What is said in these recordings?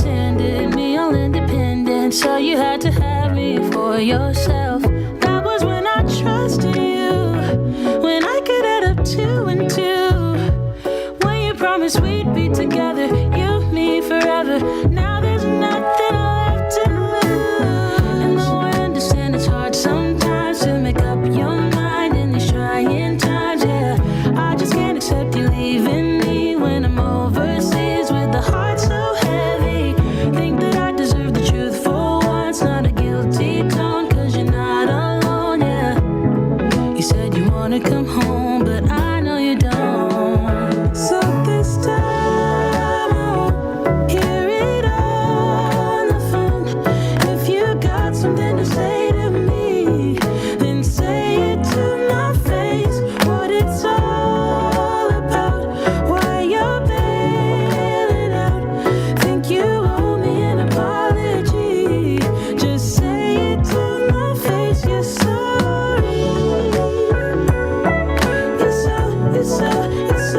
understand it, me all independent, so you had to have me for yourself. That was when I trusted you, when I could add up 2 and 2. When you promised we'd be together, you, me, forever. Now there's nothing left to lose. And though I understand it's hard sometimes to make up your mind in these trying times, yeah, I just can't accept you leaving me when I'm overseas with the heart so heavy. Think that I deserve the truth for once, not a guilty tone, 'cause you're not alone, yeah. You said you wanna come home, but I know you don't. So this time I won't hear it on the phone. If you got something to say to me, then say it to my face. What it's all about, why you're bailing out. Think you owe me an apology. Just say it to my face. You're sorry. You're so sorry. You're so sorry.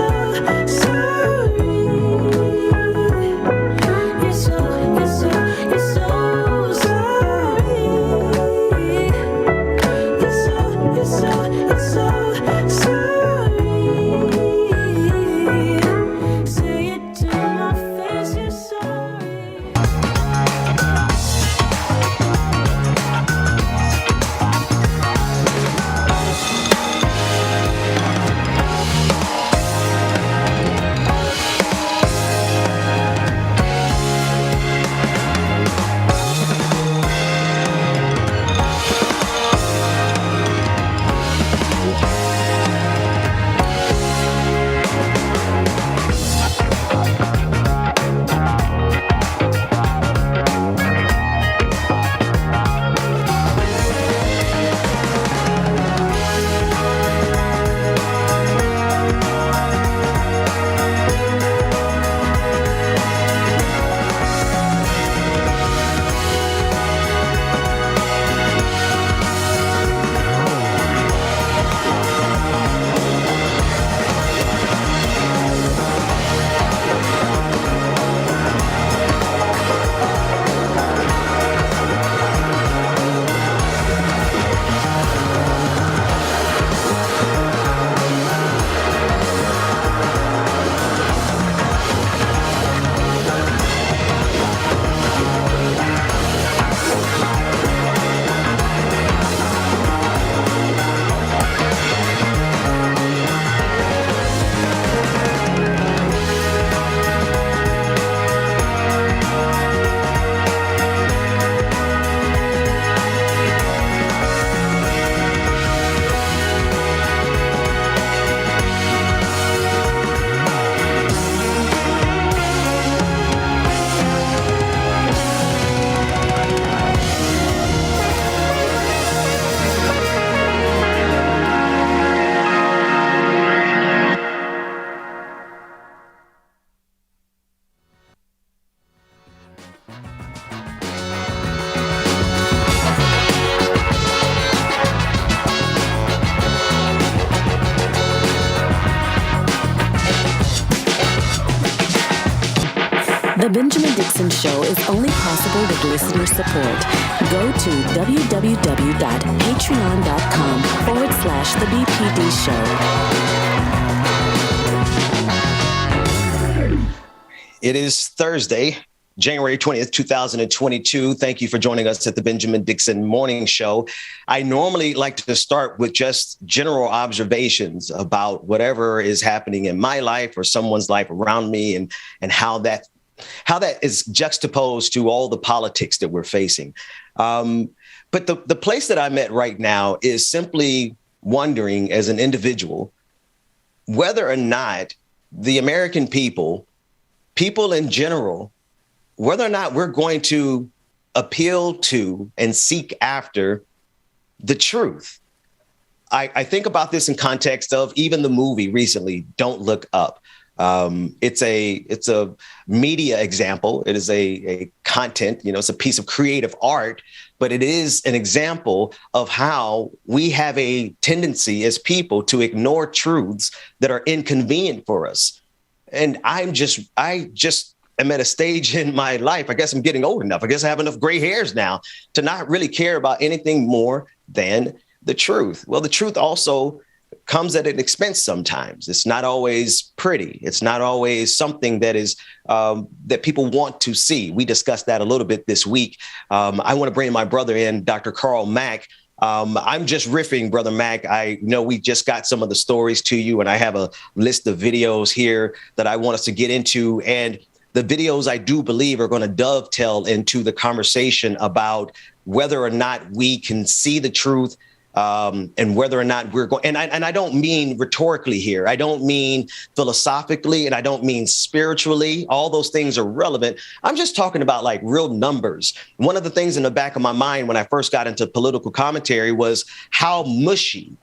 You're so sorry. Say it to my face. You're sorry. The Benjamin Dixon Show is only possible with listener support. Go to www.patreon.com/The BPD Show. It is Thursday, January 20th, 2022. Thank you for joining us at the Benjamin Dixon Morning Show. I normally like to start with just general observations about whatever is happening in my life or someone's life around me and how that is juxtaposed to all the politics that we're facing. But the place that I'm at right now is simply wondering as an individual whether or not the American people in general, whether or not we're going to appeal to and seek after the truth. I think about this in context of even the movie recently, Don't Look Up. It's a media example. It is a content, it's a piece of creative art, but it is an example of how we have a tendency as people to ignore truths that are inconvenient for us. And I just am at a stage in my life. I guess I'm getting old enough. I guess I have enough gray hairs now to not really care about anything more than the truth. Well, the truth also comes at an expense sometimes. It's not always pretty. It's not always something that is that people want to see. We discussed that a little bit this week. I want to bring my brother in, Dr. Carl Mack. I'm just riffing, Brother Mack. I know we just got some of the stories to you, and I have a list of videos here that I want us to get into. And the videos, I do believe, are going to dovetail into the conversation about whether or not we can see the truth, and whether or not we're going. And I don't mean rhetorically here. I don't mean philosophically, and I don't mean spiritually. All those things are relevant. I'm just talking about like real numbers. One of the things in the back of my mind when I first got into political commentary was how mushy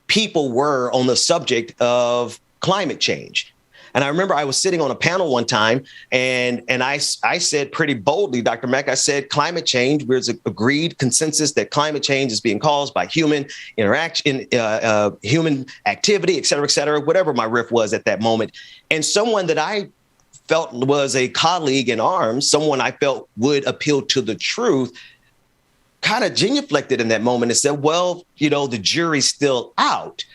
people were on the subject of climate change. And I remember I was sitting on a panel one time and I said pretty boldly, Dr. Mack, I said climate change, there's an agreed consensus that climate change is being caused by human interaction, human activity, et cetera, whatever my riff was at that moment. And someone that I felt was a colleague in arms, someone I felt would appeal to the truth, kind of genuflected in that moment and said, well, you know, the jury's still out.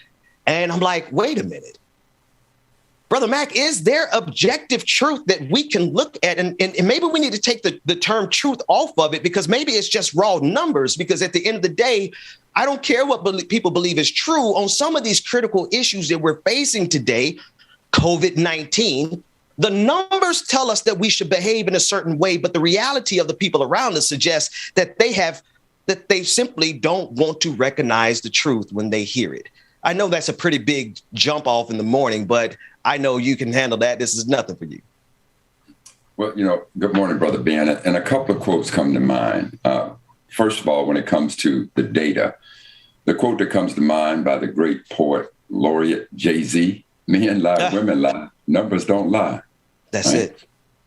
And I'm like, wait a minute. Brother Mack, is there objective truth that we can look at? And maybe we need to take the term truth off of it, because maybe it's just raw numbers. Because at the end of the day, I don't care what people believe is true on some of these critical issues that we're facing today, COVID-19. The numbers tell us that we should behave in a certain way, but the reality of the people around us suggests that they simply don't want to recognize the truth when they hear it. I know that's a pretty big jump off in the morning, but I know you can handle that. This is nothing for you. Well, you know, good morning, Brother Ben. And a couple of quotes come to mind. First of all, when it comes to the data, the quote that comes to mind by the great poet laureate Jay-Z, men lie, women lie, numbers don't lie. That's right? It.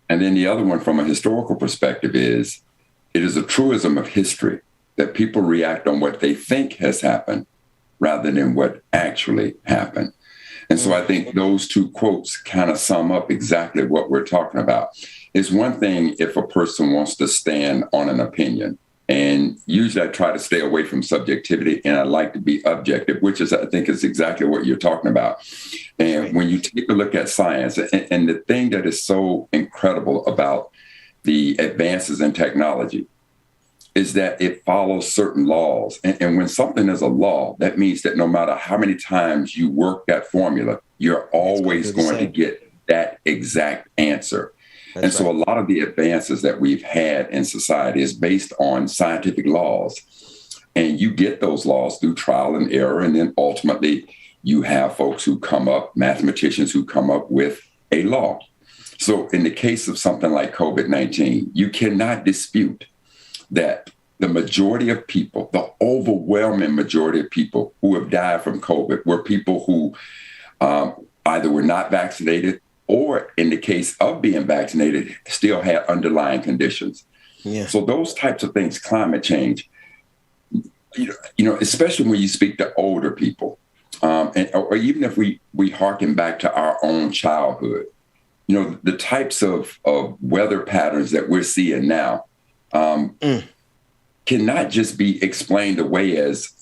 And then the other one from a historical perspective is, it is a truism of history that people react on what they think has happened rather than what actually happened. And so I think those two quotes kind of sum up exactly what we're talking about. It's one thing if a person wants to stand on an opinion, and usually I try to stay away from subjectivity and I like to be objective, which is, I think, is exactly what you're talking about. And when you take a look at science, and the thing that is so incredible about the advances in technology is that it follows certain laws. And when something is a law, that means that no matter how many times you work that formula, you're always going to get that exact answer. And so a lot of the advances that we've had in society is based on scientific laws. And you get those laws through trial and error. And then ultimately, you have folks who come up, mathematicians who come up with a law. So in the case of something like COVID-19, you cannot dispute that the majority of people, the overwhelming majority of people who have died from COVID were people who either were not vaccinated or, in the case of being vaccinated, still had underlying conditions. Yeah. So those types of things, climate change, you know, especially when you speak to older people, or even if we harken back to our own childhood, you know, the types of weather patterns that we're seeing now, cannot just be explained away as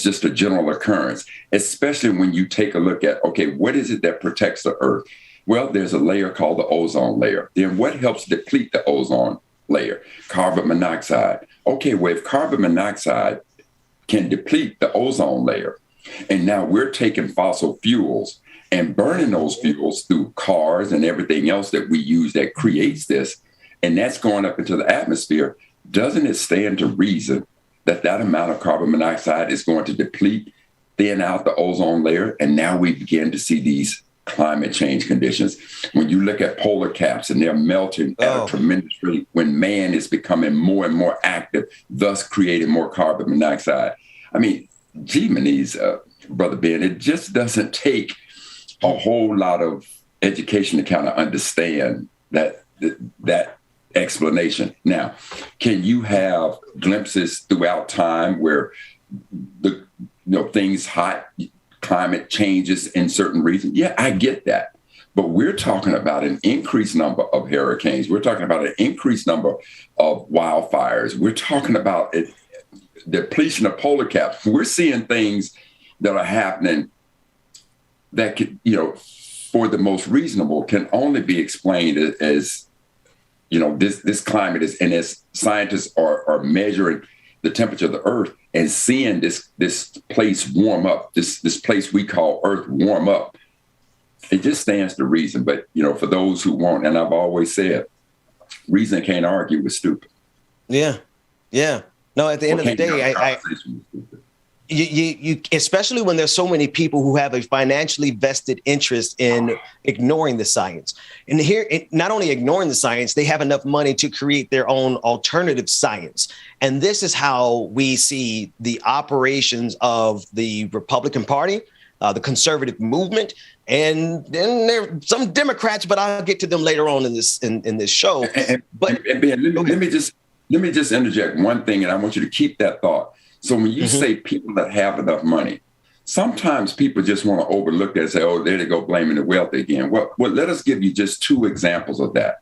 just a general occurrence, especially when you take a look at, okay, what is it that protects the Earth? Well, there's a layer called the ozone layer. Then what helps deplete the ozone layer? Carbon monoxide. Okay, well, if carbon monoxide can deplete the ozone layer, and now we're taking fossil fuels and burning those fuels through cars and everything else that we use that creates this, and that's going up into the atmosphere, doesn't it stand to reason that that amount of carbon monoxide is going to deplete, thin out the ozone layer? And now we begin to see these climate change conditions. When you look at polar caps and they're melting at a tremendous rate, when man is becoming more and more active, thus creating more carbon monoxide. I mean, gee, Brother Ben, it just doesn't take a whole lot of education to kind of understand that explanation. Now, can you have glimpses throughout time where things hot, climate changes in certain regions? Yeah, I get that. But we're talking about an increased number of hurricanes. We're talking about an increased number of wildfires. We're talking about the depletion of polar caps. We're seeing things that are happening that could, for the most reasonable, can only be explained as this climate is, and as scientists are measuring the temperature of the earth and seeing this place warm up, this place we call Earth warm up. It just stands to reason. But, for those who won't, and I've always said, reason can't argue with stupid. Yeah. Yeah. No, at the end of the day, you especially when there's so many people who have a financially vested interest in ignoring the science. And here, not only ignoring the science, they have enough money to create their own alternative science. And this is how we see the operations of the Republican Party, the conservative movement, and then there are some Democrats, but I'll get to them later on in this show. But Ben, let me just interject one thing, and I want you to keep that thought. So when you say people that have enough money, sometimes people just want to overlook that and say, oh, there they go blaming the wealthy again. Well, let us give you just two examples of that.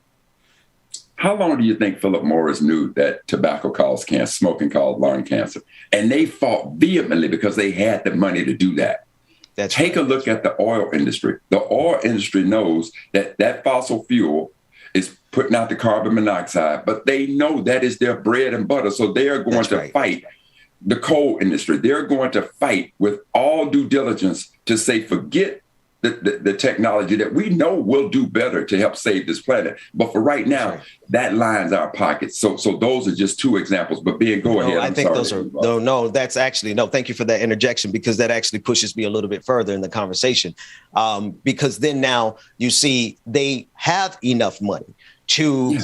How long do you think Philip Morris knew that tobacco caused cancer, smoking caused lung cancer? And they fought vehemently because they had the money to do that. Take a look at the oil industry. The oil industry knows that fossil fuel is putting out the carbon monoxide, but they know that is their bread and butter. So they are going to fight the coal industry. They're going to fight with all due diligence to say, forget the technology that we know will do better to help save this planet. But for right now, that lines our pockets. So those are just two examples. But Ben, go ahead. I think those are that's actually thank you for that interjection, because that actually pushes me a little bit further in the conversation. Because then now you see they have enough money to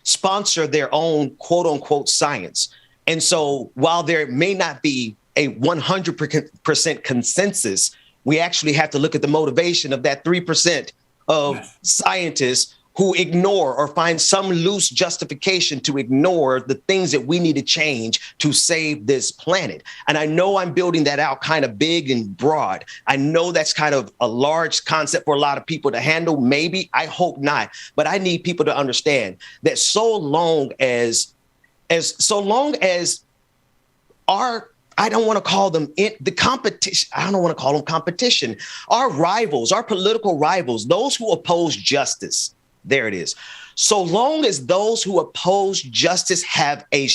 sponsor their own quote unquote science. And so while there may not be a 100% consensus, we actually have to look at the motivation of that 3% of scientists who ignore or find some loose justification to ignore the things that we need to change to save this planet. And I know I'm building that out kind of big and broad. I know that's kind of a large concept for a lot of people to handle. Maybe, I hope not. But I need people to understand that so long as our, I don't want to call them the competition. I don't want to call them competition. Our rivals, our political rivals, those who oppose justice. There it is. So long as those who oppose justice have a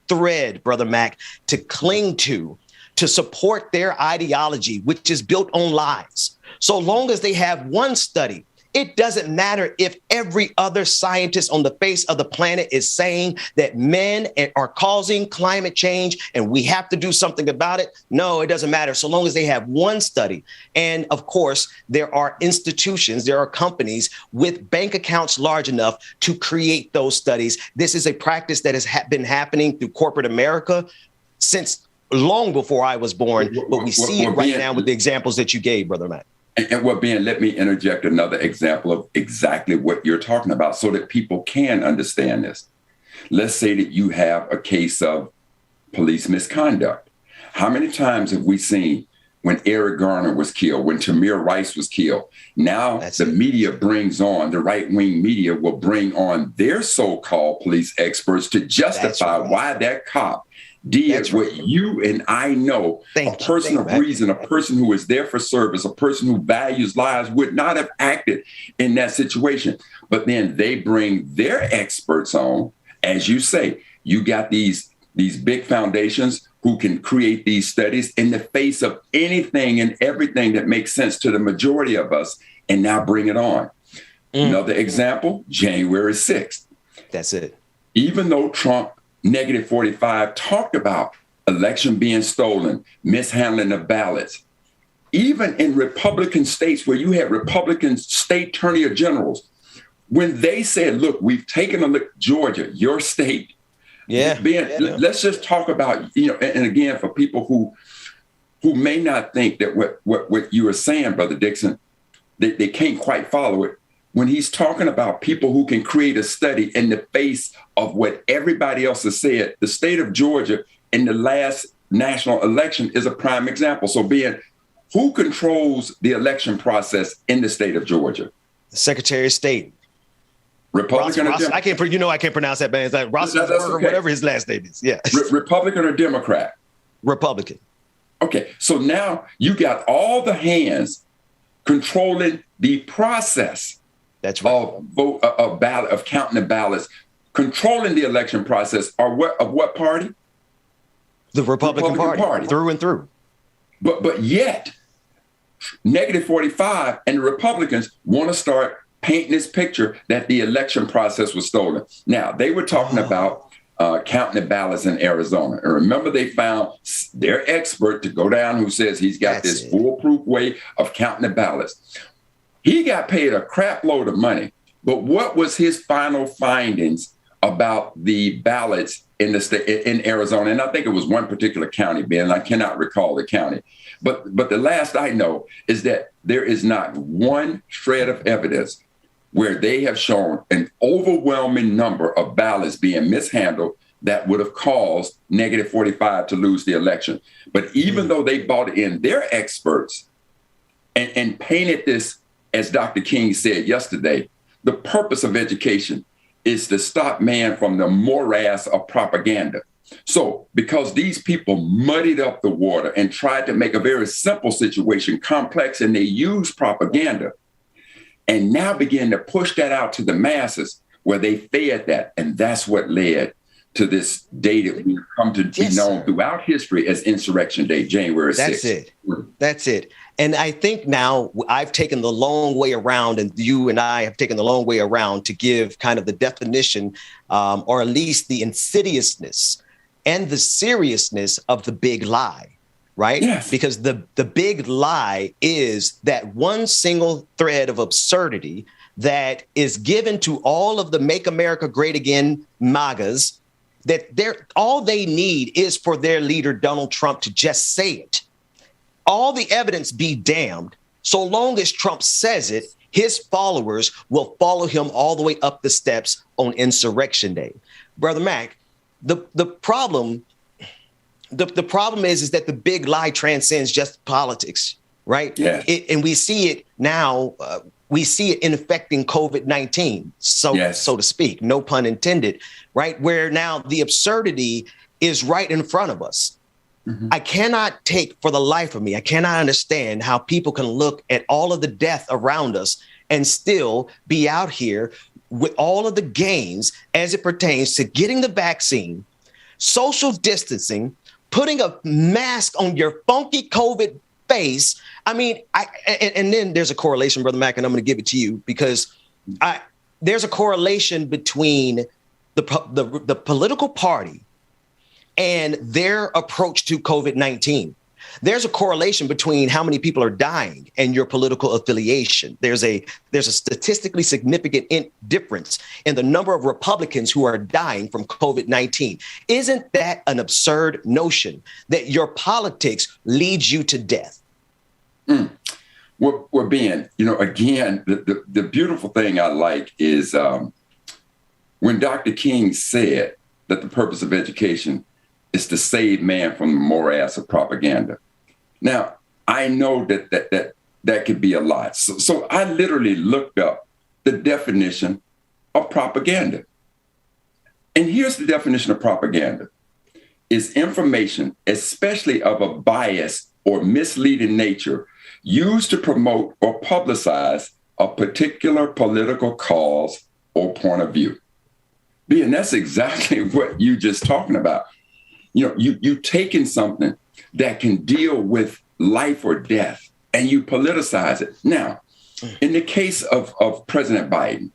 thread, Brother Mac, to cling to support their ideology, which is built on lies. So long as they have one study, it doesn't matter if every other scientist on the face of the planet is saying that men are causing climate change and we have to do something about it. No, it doesn't matter. So long as they have one study. And of course, there are institutions, there are companies with bank accounts large enough to create those studies. This is a practice that has been happening through corporate America since long before I was born. But we see it right now with the examples that you gave, Brother Matt. And Ben, let me interject another example of exactly what you're talking about so that people can understand this. Let's say that you have a case of police misconduct. How many times have we seen when Eric Garner was killed, when Tamir Rice was killed? Now the media brings on, the right-wing media will bring on their so-called police experts to justify why that cop did what you and I know a person of reason, a person who is there for service, a person who values lives would not have acted in that situation. But then they bring their experts on. As you say, you got these big foundations who can create these studies in the face of anything and everything that makes sense to the majority of us, and now bring it on. Another example, January 6th. That's it. Even though Trump -45 talked about election being stolen, mishandling of ballots. Even in Republican states where you had Republican state attorney generals, when they said, look, we've taken a look, Georgia, your state. Let's just talk about, and again, for people who may not think that what you are saying, Brother Dixon, they can't quite follow it. When he's talking about people who can create a study in the face of what everybody else has said, the state of Georgia in the last national election is a prime example. So Ben, who controls the election process in the state of Georgia? The Secretary of State. Republican or Democrat? I can't pronounce that, man. It's like Roethlisberger, okay. Whatever his last name is. Yeah. Republican or Democrat? Republican. Okay, so now you got all the hands controlling the process. That's right. Of counting the ballots, controlling the election process. Of what party? The Republican Party, through and through. But yet, -45 and the Republicans want to start painting this picture that the election process was stolen. Now, they were talking about counting the ballots in Arizona. And remember, they found their expert to go down who says he's got this foolproof way of counting the ballots. He got paid a crap load of money. But what was his final findings about the ballots in the state in Arizona? And I think it was one particular county, Ben. I cannot recall the county. But the last I know is that there is not one shred of evidence where they have shown an overwhelming number of ballots being mishandled that would have caused -45 to lose the election. But even though they brought in their experts and painted this, as Dr. King said yesterday, the purpose of education is to stop man from the morass of propaganda. So because these people muddied up the water and tried to make a very simple situation complex, and they used propaganda, and now begin to push that out to the masses where they fed that. And that's what led to this day that we've come to be known throughout history as Insurrection Day, January 6th. That's it. And I think now I've taken the long way around, and you and I have taken the long way around to give kind of the definition, or at least the insidiousness and the seriousness of the big lie. Right? Yes. Because the big lie is that one single thread of absurdity that is given to all of the Make America Great Again MAGAs, that all they need is for their leader, Donald Trump, to just say it. All the evidence be damned. So long as Trump says it, his followers will follow him all the way up the steps on Insurrection Day. Brother Mac, the problem is that the big lie transcends just politics, right? Yeah. And we see it now. We see it infecting COVID-19, so to speak, no pun intended, right? Where now the absurdity is right in front of us. Mm-hmm. I cannot take for the life of me, I cannot understand how people can look at all of the death around us and still be out here with all of the gains as it pertains to getting the vaccine, social distancing, putting a mask on your funky COVID face. I mean, and then there's a correlation, Brother Mac, and I'm going to give it to you because there's a correlation between the political party and their approach to COVID-19. There's a correlation between how many people are dying and your political affiliation. There's a statistically significant difference in the number of Republicans who are dying from COVID-19. Isn't that an absurd notion that your politics leads you to death? Well, Ben, again, the beautiful thing I like is when Dr. King said that the purpose of education is to save man from the morass of propaganda. Now, I know that could be a lot. So I literally looked up the definition of propaganda. And here's the definition of propaganda. Is information, especially of a biased or misleading nature, used to promote or publicize a particular political cause or point of view. And that's exactly what you just talking about. You taking something that can deal with life or death and you politicize it. Now, in the case of President Biden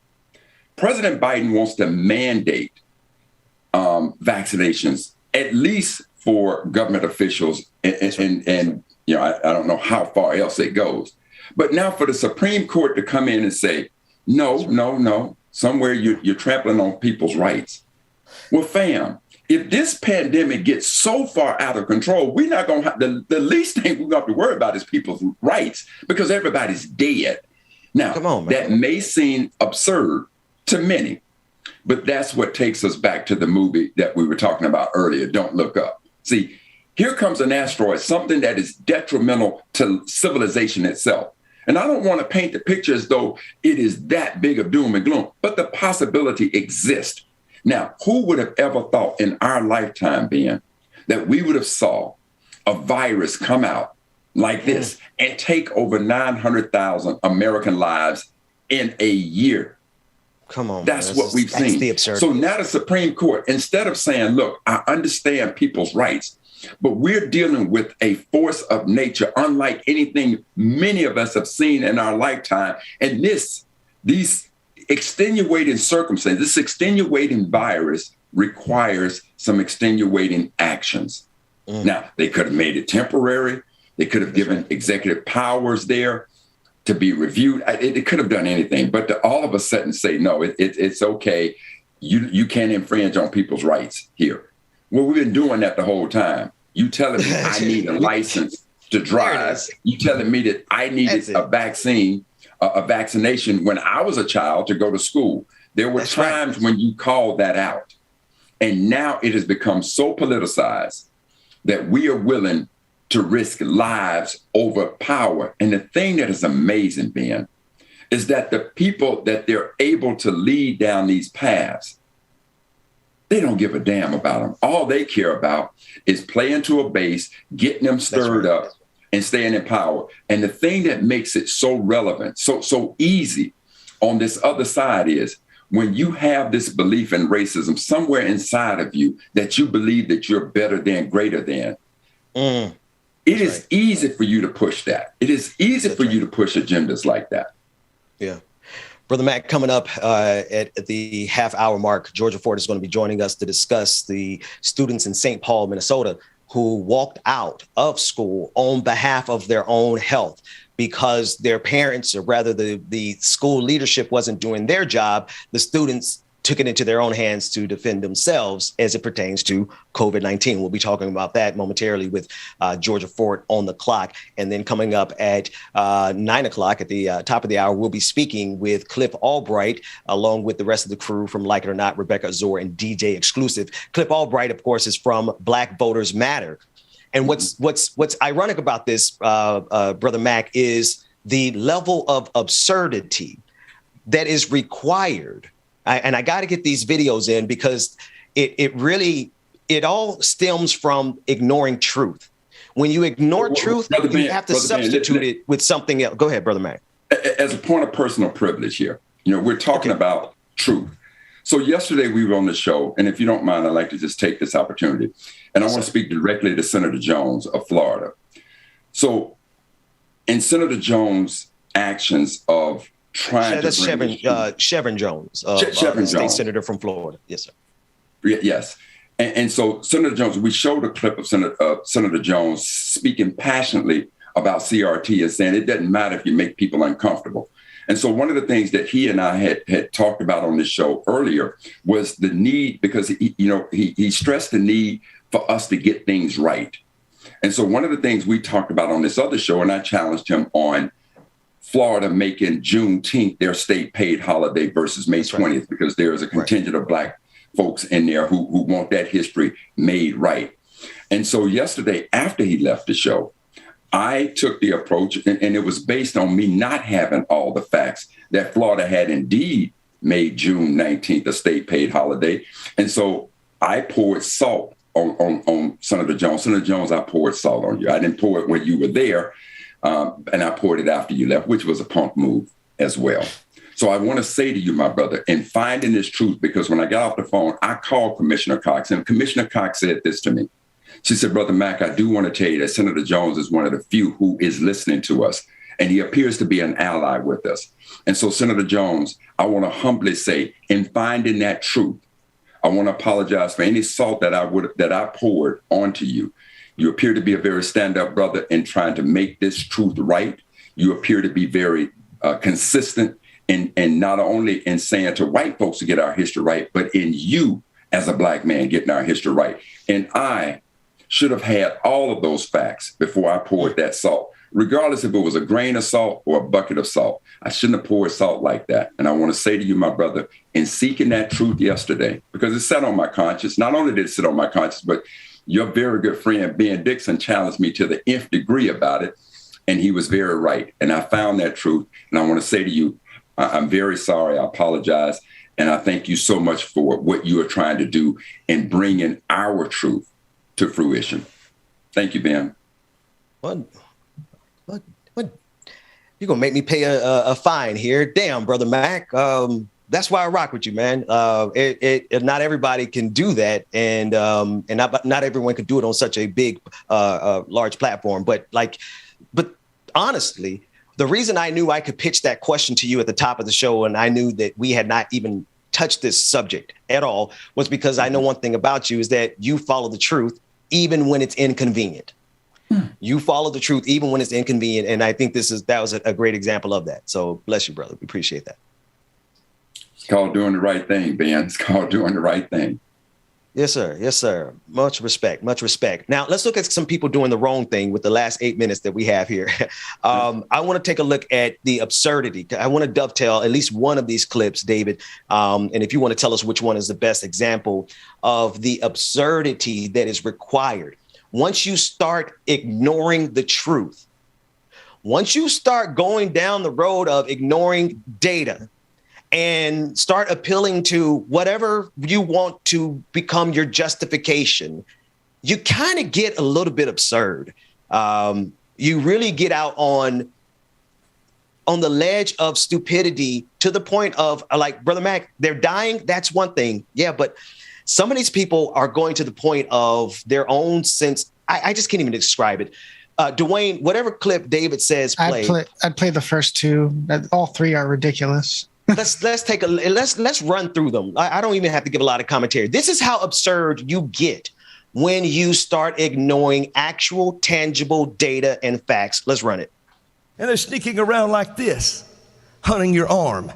wants to mandate vaccinations, at least for government officials. And I don't know how far else it goes. But now for the Supreme Court to come in and say, no, somewhere you're trampling on people's rights. Well, fam, if this pandemic gets so far out of control, we're not going to have the least thing we're going to have to worry about is people's rights because everybody's dead. Now, come on, man. That may seem absurd to many, but that's what takes us back to the movie that we were talking about earlier, Don't Look Up. See, Here comes an asteroid, something that is detrimental to civilization itself. And I don't want to paint the picture as though it is that big of doom and gloom, but the possibility exists. Now, who would have ever thought in our lifetime, Ben, that we would have saw a virus come out like this and take over 900,000 American lives in a year? Come on. That's what we've seen. The absurdity. So now the Supreme Court, instead of saying, look, I understand people's rights, but we're dealing with a force of nature unlike anything many of us have seen in our lifetime. And these extenuating circumstances, this extenuating virus requires some extenuating actions. Now, they could have made it temporary. They could have given executive powers there to be reviewed. It could have done anything, but to all of a sudden say, no, it's okay. You can't infringe on people's rights here. Well, we've been doing that the whole time. You telling me I need a license to drive. You telling me that I needed a vaccination when I was a child to go to school. There were times when you called that out. And now it has become so politicized that we are willing to risk lives over power. And the thing that is amazing, Ben, is that the people that they're able to lead down these paths, they don't give a damn about them. All they care about is playing to a base, getting them stirred up, and staying in power. And the thing that makes it so relevant, so easy on this other side is when you have this belief in racism somewhere inside of you that you believe that you're better than, greater than, it is easy for you to push that. It is easy for you to push agendas like that. Yeah. Brother Mac, coming up at the half-hour mark, Georgia Ford is going to be joining us to discuss the students in St. Paul, Minnesota, who walked out of school on behalf of their own health because their parents, or rather the school leadership, wasn't doing their job. The students took it into their own hands to defend themselves as it pertains to COVID-19. We'll be talking about that momentarily with Georgia Ford on the clock. And then coming up at 9 o'clock at the top of the hour, we'll be speaking with Cliff Albright, along with the rest of the crew from Like It or Not, Rebecca Azor and DJ Exclusive. Cliff Albright, of course, is from Black Voters Matter. And what's ironic about this, Brother Mac, is the level of absurdity that is required. And I got to get these videos in because it all stems from ignoring truth. When you ignore truth, you have to substitute it with something else. Go ahead, Brother Mac. As a point of personal privilege here, we're talking about truth. So yesterday we were on the show, and if you don't mind, I'd like to just take this opportunity. And I want to speak directly to Senator Jones of Florida. So in Senator Jones' actions of trying to bring Chevron Jones, state senator from Florida. Yes, sir. Yes. And so Senator Jones, we showed a clip of Senator Jones speaking passionately about CRT and saying it doesn't matter if you make people uncomfortable. And so one of the things that he and I had talked about on this show earlier was the need, because he stressed the need for us to get things right. And so one of the things we talked about on this other show, and I challenged him on Florida making Juneteenth their state paid holiday versus May 20th, because there is a contingent of Black folks in there who want that history made right. And so yesterday, after he left the show, I took the approach, and it was based on me not having all the facts, that Florida had indeed made June 19th a state paid holiday. And so I poured salt on Senator Jones. Senator Jones, I poured salt on you. I didn't pour it when you were there. And I poured it after you left, which was a punk move as well. So I want to say to you, my brother, in finding this truth, because when I got off the phone, I called Commissioner Cox, and Commissioner Cox said this to me. She said, Brother Mac, I do want to tell you that Senator Jones is one of the few who is listening to us, and he appears to be an ally with us. And so, Senator Jones, I want to humbly say, in finding that truth, I want to apologize for any salt that I poured onto you. You appear to be a very stand-up brother in trying to make this truth right. You appear to be very consistent in not only in saying to white folks to get our history right, but in you as a Black man getting our history right. And I should have had all of those facts before I poured that salt, regardless if it was a grain of salt or a bucket of salt. I shouldn't have poured salt like that. And I want to say to you, my brother, in seeking that truth yesterday, because it sat on my conscience, not only did it sit on my conscience, but Your very good friend, Ben Dixon, challenged me to the nth degree about it. And he was very right. And I found that truth. And I want to say to you, I'm very sorry. I apologize. And I thank you so much for what you are trying to do in bringing our truth to fruition. Thank you, Ben. What? You're going to make me pay a fine here. Damn, Brother Mac. That's why I rock with you, man. Not everybody can do that. And not everyone can do it on such a big, large platform. But honestly, the reason I knew I could pitch that question to you at the top of the show, and I knew that we had not even touched this subject at all, was because I know one thing about you is that you follow the truth even when it's inconvenient. You follow the truth even when it's inconvenient. And I think that was a great example of that. So bless you, brother. We appreciate that. It's called doing the right thing, Ben. It's called doing the right thing. Yes, sir. Yes, sir. Much respect. Much respect. Now, let's look at some people doing the wrong thing with the last 8 minutes that we have here. I want to take a look at the absurdity. I want to dovetail at least one of these clips, David. And if you want to tell us which one is the best example of the absurdity that is required. Once you start ignoring the truth, once you start going down the road of ignoring data, and start appealing to whatever you want to become your justification, you kind of get a little bit absurd. You really get out on the ledge of stupidity to the point of, like, Brother Mac, they're dying. That's one thing. Yeah, but some of these people are going to the point of their own sense. I just can't even describe it. Dwayne, whatever clip David says play. I'd play the first two. All three are ridiculous. let's run through them. I don't even have to give a lot of commentary. This is how absurd you get when you start ignoring actual tangible data and facts. Let's run it. And they're sneaking around like this, hunting your arm.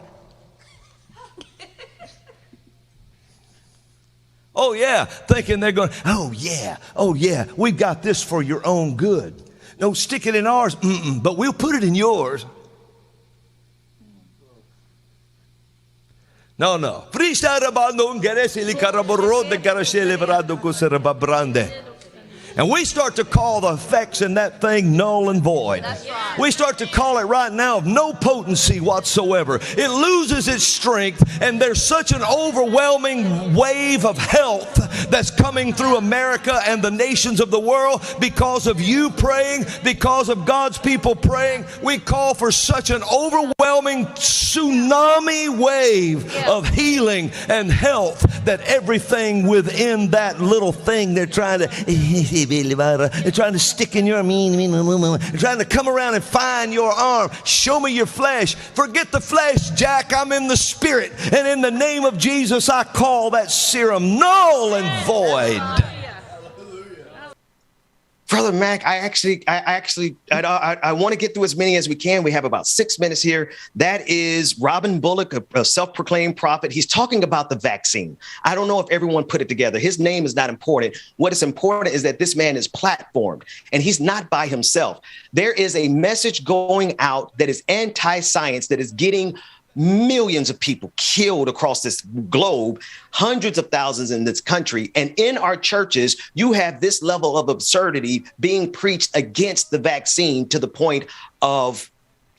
Oh yeah, thinking they're going, oh yeah, we've got this for your own good. No, stick it in ours, but we'll put it in yours. No. And we start to call the effects in that thing null and void. Right. We start to call it right now of no potency whatsoever. It loses its strength, and there's such an overwhelming wave of health that's coming through America and the nations of the world because of you praying, because of God's people praying. We call for such an overwhelming tsunami wave of healing and health that everything within that little thing they're trying to stick in your they're trying to come around and find your arm. Show me your flesh. Forget the flesh, Jack. I'm in the spirit. And in the name of Jesus, I call that serum null and void. Brother Mac, I want to get through as many as we can. We have about 6 minutes here. That is Robin Bullock, a self-proclaimed prophet. He's talking about the vaccine. I don't know if everyone put it together. His name is not important. What is important is that this man is platformed, and he's not by himself. There is a message going out that is anti-science, that is getting millions of people killed across this globe, hundreds of thousands in this country. And in our churches, you have this level of absurdity being preached against the vaccine to the point of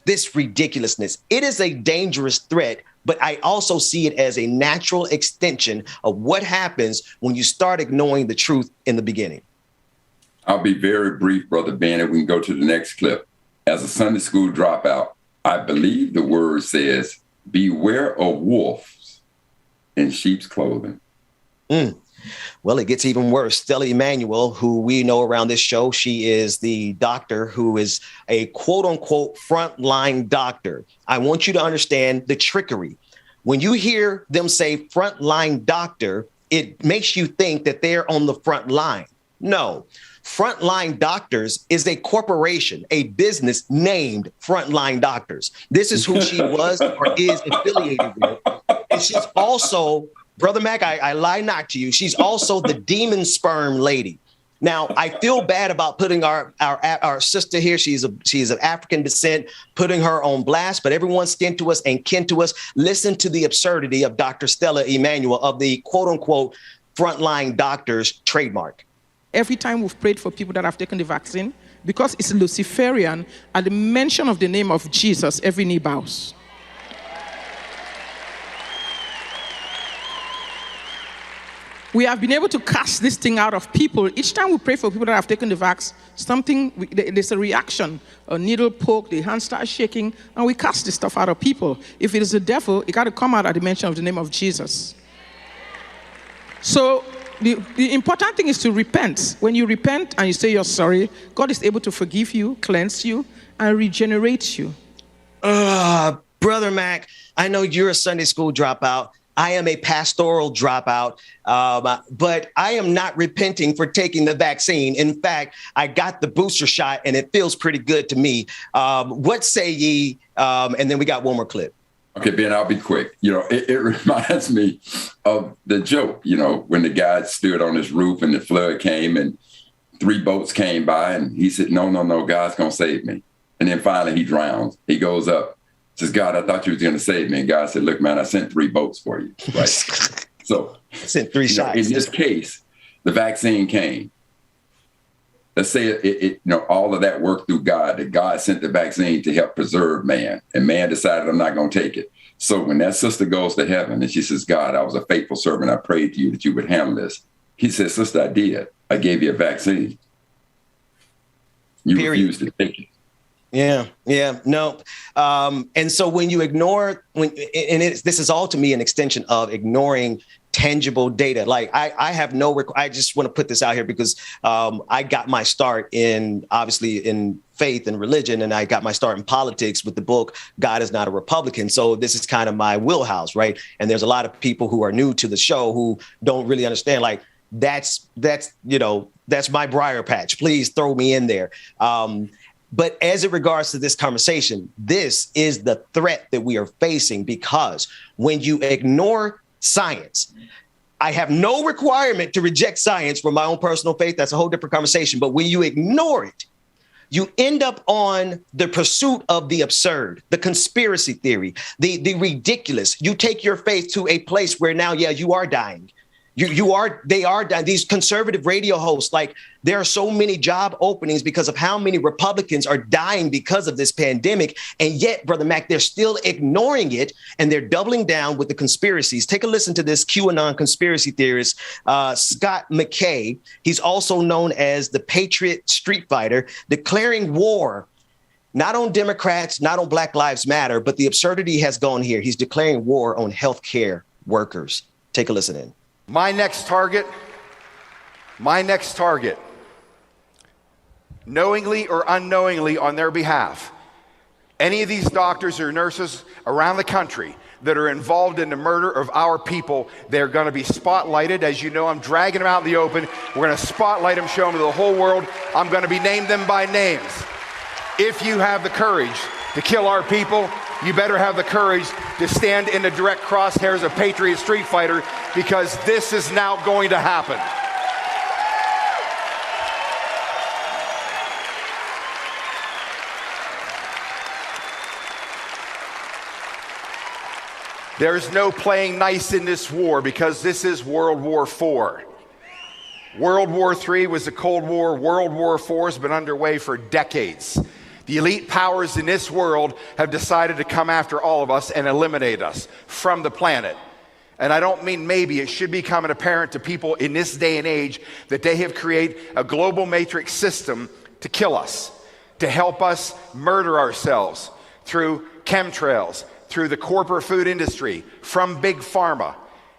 this ridiculousness. It is a dangerous threat, but I also see it as a natural extension of what happens when you start ignoring the truth in the beginning. I'll be very brief, Brother Ben, and we can go to the next clip. As a Sunday school dropout, I believe the word says, beware of wolves in sheep's clothing. Well, it gets even worse. Stella Emanuel, who we know around this show, she is the doctor who is a quote unquote frontline doctor. I want you to understand the trickery. When you hear them say frontline doctor, it makes you think that they're on the front line. No. Frontline Doctors is a corporation, a business named Frontline Doctors. This is who she was or is affiliated with. And she's also, Brother Mac, I lie not to you, she's also the demon sperm lady. Now, I feel bad about putting our sister here. She's of African descent, putting her on blast, but everyone's skin to us and kin to us. Listen to the absurdity of Dr. Stella Emanuel of the quote unquote Frontline Doctors trademark. Every time we've prayed for people that have taken the vaccine, because it's Luciferian, at the mention of the name of Jesus, every knee bows. We have been able to cast this thing out of people. Each time we pray for people that have taken the vax, there's a reaction, a needle poke, the hand starts shaking, and we cast this stuff out of people. If it is the devil, it got to come out at the mention of the name of Jesus. So the important thing is to repent. When you repent and you say you're sorry, God is able to forgive you, cleanse you, and regenerate you. Brother Mac, I know you're a Sunday school dropout. I am a pastoral dropout, but I am not repenting for taking the vaccine. In fact, I got the booster shot and it feels pretty good to me. What say ye? And then we got one more clip. Okay, Ben, I'll be quick. It reminds me of the joke, when the guy stood on his roof and the flood came and 3 boats came by and he said, no, God's going to save me. And then finally he drowns. He goes up. Says, God, I thought you was going to save me. And God said, look, man, I sent 3 boats for you. Right. So I sent 3 shots. In this case, the vaccine came. Let's say it all of that worked through God, that God sent the vaccine to help preserve man. And man decided, I'm not going to take it. So when that sister goes to heaven and she says, God, I was a faithful servant. I prayed to you that you would handle this. He says, sister, I did. I gave you a vaccine. You refused to take it. Yeah, no. And so when you ignore, this is all to me an extension of ignoring tangible data. Like I have I just want to put this out here because I got my start obviously in faith and religion, and I got my start in politics with the book, God Is Not a Republican. So this is kind of my wheelhouse, right? And there's a lot of people who are new to the show who don't really understand, like, that's my briar patch. Please throw me in there. But as it regards to this conversation, this is the threat that we are facing, because when you ignore science, I have no requirement to reject science for my own personal faith. That's a whole different conversation. But when you ignore it, you end up on the pursuit of the absurd, the conspiracy theory, the ridiculous. You take your faith to a place where now, you are dying. They are dying. These conservative radio hosts, like, there are so many job openings because of how many Republicans are dying because of this pandemic. And yet, Brother Mac, they're still ignoring it, and they're doubling down with the conspiracies. Take a listen to this QAnon conspiracy theorist, Scott McKay. He's also known as the Patriot Street Fighter, declaring war not on Democrats, not on Black Lives Matter, but the absurdity has gone here. He's declaring war on healthcare workers. Take a listen in. My next target, knowingly or unknowingly on their behalf, any of these doctors or nurses around the country that are involved in the murder of our people, they're going to be spotlighted. As you know, I'm dragging them out in the open. We're going to spotlight them, show them to the whole world. I'm going to be named them by names. If you have the courage to kill our people, you better have the courage to stand in the direct crosshairs of Patriot Street Fighter, because this is now going to happen. There's no playing nice in this war, because this is World War IV. World War III was the Cold War. World War IV has been underway for decades. The elite powers in this world have decided to come after all of us and eliminate us from the planet. And I don't mean maybe, it should become apparent to people in this day and age that they have created a global matrix system to kill us, to help us murder ourselves through chemtrails, through the corporate food industry, from big pharma,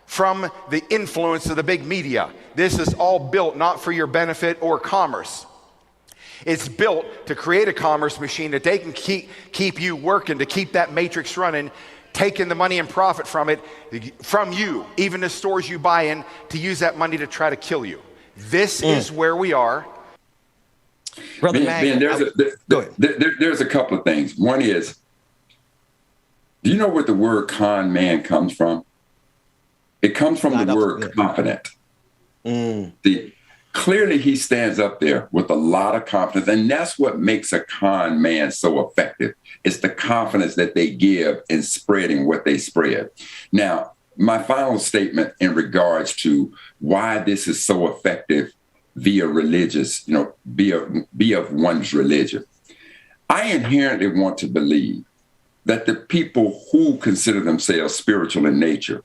from the influence of the big media. This is all built not for your benefit or commerce. It's built to create a commerce machine that they can keep you working, to keep that matrix running, taking the money and profit from it, from you, even the stores you buy in, to use that money to try to kill you. This is where we are. Brother Ben, there's a couple of things. One is, do you know where the word con man comes from? It comes from the word confident. Clearly, he stands up there with a lot of confidence, and that's what makes a con man so effective. It's the confidence that they give in spreading what they spread. Now, my final statement in regards to why this is so effective via religious, be of one's religion. I inherently want to believe that the people who consider themselves spiritual in nature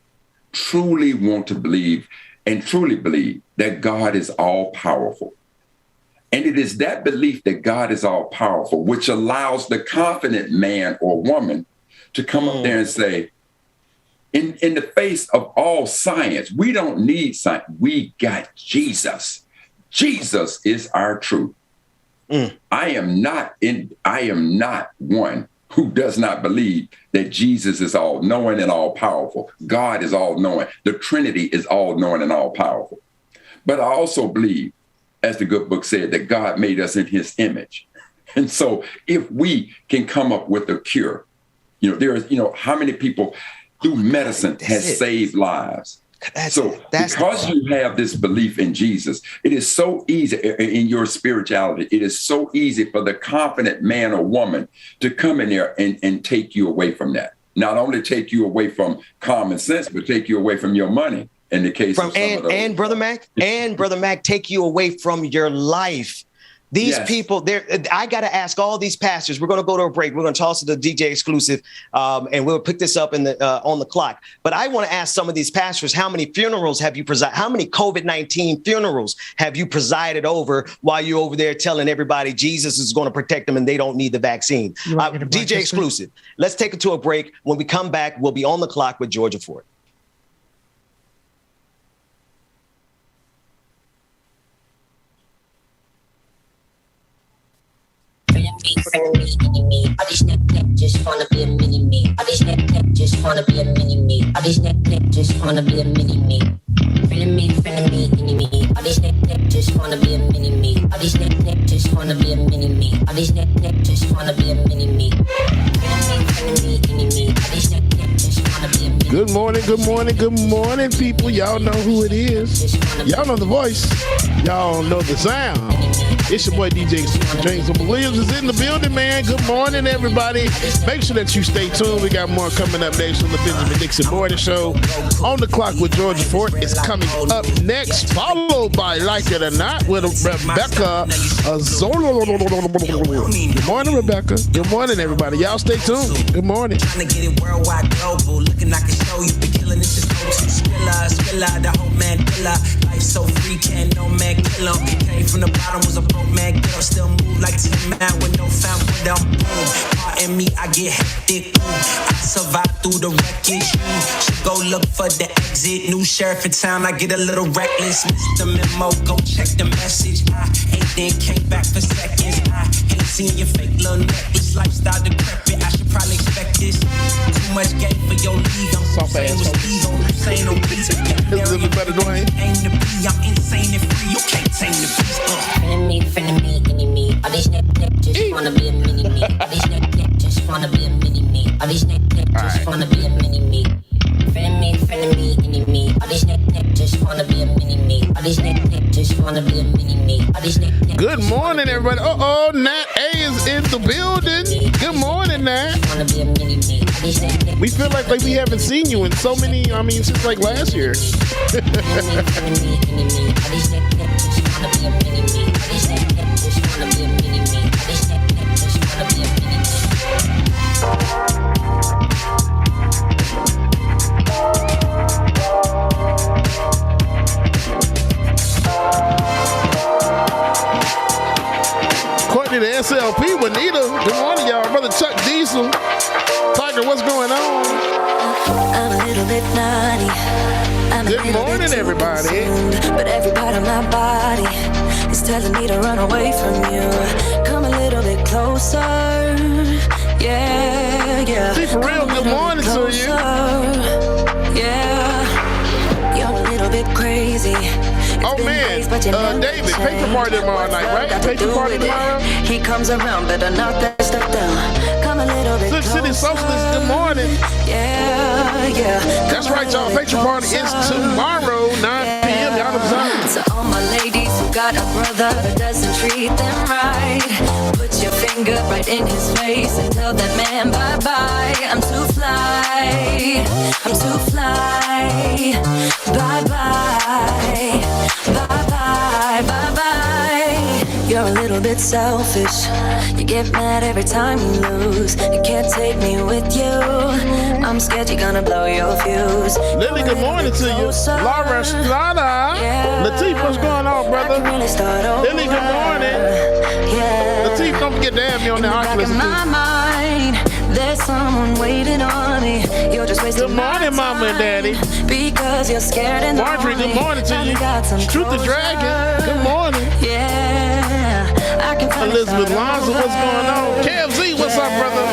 truly want to believe and truly believe that God is all powerful. And it is that belief that God is all powerful, which allows the confident man or woman to come up there and say, in the face of all science, we don't need science. We got Jesus. Jesus is our truth. I am not one who does not believe that Jesus is all knowing and all powerful. God is all knowing. The Trinity is all knowing and all powerful. But I also believe, as the good book said, that God made us in his image. And so if we can come up with a cure, how many people through medicine has saved lives. Because you have this belief in Jesus, it is so easy in your spirituality. It is so easy for the confident man or woman to come in there and take you away from that. Not only take you away from common sense, but take you away from your money. In the case of some of those. And Brother Mac, take you away from your life. These people, I got to ask all these pastors. We're going to go to a break. We're going to toss it to DJ Exclusive, and we'll pick this up on the clock. But I want to ask some of these pastors, how many funerals have you presided? How many COVID-19 funerals have you presided over while you're over there telling everybody Jesus is going to protect them and they don't need the vaccine? DJ Exclusive. Let's take it to a break. When we come back, we'll be on the clock with Georgia Ford. Enemy. All these neck just wanna be a mini me. All these neck just wanna be a mini me. All these neck just wanna be a mini me. Enemy, enemy. All these neck just wanna be a mini me. All these neck just wanna be a mini me. All these neck just wanna be a mini me. Enemy. All these neck just wanna be a mini me. Good morning, people. Y'all know who it is. Y'all know the voice. Y'all know the sound. It's your boy DJ James Williams is in the building, man. Good morning, everybody. Make sure that you stay tuned. We got more coming up next on the Benjamin Dixon Morning Show. On the clock with Georgia Ford is coming up next, followed by Like It or Not with Rebecca Azolo. Good morning, Rebecca. Good morning, everybody. Y'all stay tuned. Good morning. Trying to get it worldwide, global. Looking like a show. You be killing this is Skrilla, the whole man killer. Life so free, can't no man kill him. Came from the bottom, was a broke man girl. Still move like Tim Man with no fam with them. Boom. Pardon me, I get hectic. I survive through the wreckage. Should go look for the exit. New sheriff in town, I get a little reckless. Missed the memo, go check the message. I ain't then came back for seconds. I ain't seen your fake little necklace. Lifestyle decrepit, I should probably expect this. Too much game for your league. I'm saying was ego, saying no beats. Aim to be, I'm insane and free. You can't tame the beast. Enemy. All these neck just wanna be a mini me. All these neck just wanna be a mini me. All these neck just wanna be a mini me. Enemy. All these neck just wanna be a mini me. All these neck just wanna be a mini me. All these neck. Good morning, everybody. Nat A is in the building. Good morning, Nat. We feel like we haven't seen you in so many, since like last year. Courtney, the SLP, Juanita. Good morning, y'all. Brother Chuck Diesel. Tiger, what's going on? I'm a little bit naughty. Good morning, everybody. But every part of my body is telling me to run away from you. Come a little bit closer. Yeah. See, for real, good morning to you. Yeah. You're a little bit crazy. Oh man, David, paper party tomorrow night, right? Paper party tomorrow? He comes around, better knock that stuff down. Come a little bit Flip City Socialist, good morning. Yeah. That's right, y'all. Paper party is tomorrow, 9 p.m. Y'all know time. So all my ladies who got a brother that doesn't treat them right, put your finger right in his face and tell that man bye-bye. I'm too fly. Bye-bye. Bye-bye. you're a little bit selfish. You get mad every time you lose. You can't take me with you. I'm scared you're gonna blow your fuse. Lily, good morning to you. Laura Strada. Latif, what's going on, brother? Lily, good morning. Latif, don't forget to add me on the Oculus. My mind, there's someone waiting on me. You're just wasting good morning, Mama and Daddy. Because you're scared and Marjorie, good morning to you. Truth the Dragon, good morning. Yeah, I can find Elizabeth Lonzo, what's going on? KFZ, what's up, brother?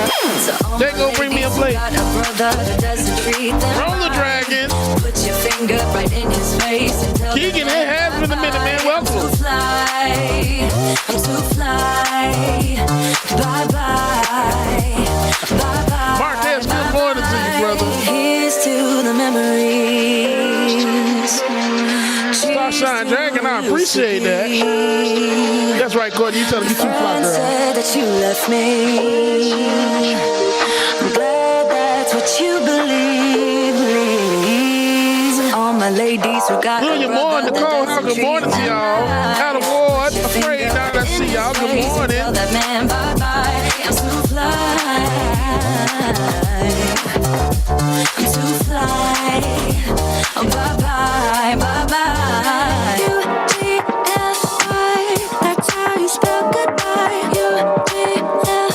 They go bring me a plate. Roll the Dragon. Put your finger right in his face. Keegan, it has been a minute, man. Welcome. I'm too fly. Bye-bye. Bye-bye. Marquez, good morning to you, brother. Here's to the memories. Starshine Dragon, I appreciate that. That's right, Courtney. You tell me you too fly, girl. Said that you left me. I'm glad that's what you believe. All my ladies who got William Moore, Nicole, good morning to y'all. Adam Ward, afraid now that I see y'all. Good morning. Tell that man bye-bye. I'm too fly. I'm too fly. Oh, bye-bye, bye-bye. U-T-F-Y, that's how you spell goodbye. U-T-F-Y,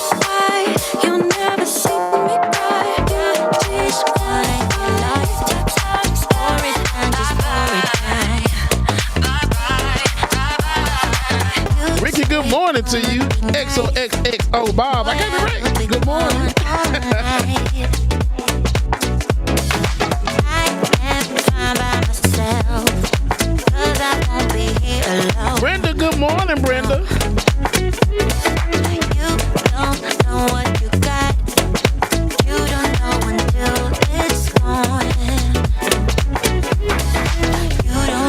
you'll never see me cry. U-T-F-Y, life, that's how you spell it. And just bye-bye. Ricky, good morning to you. XOXXO Bob. I got it right. Good morning. Brenda, good morning, Brenda. You don't know what you got. You don't know until it's gone.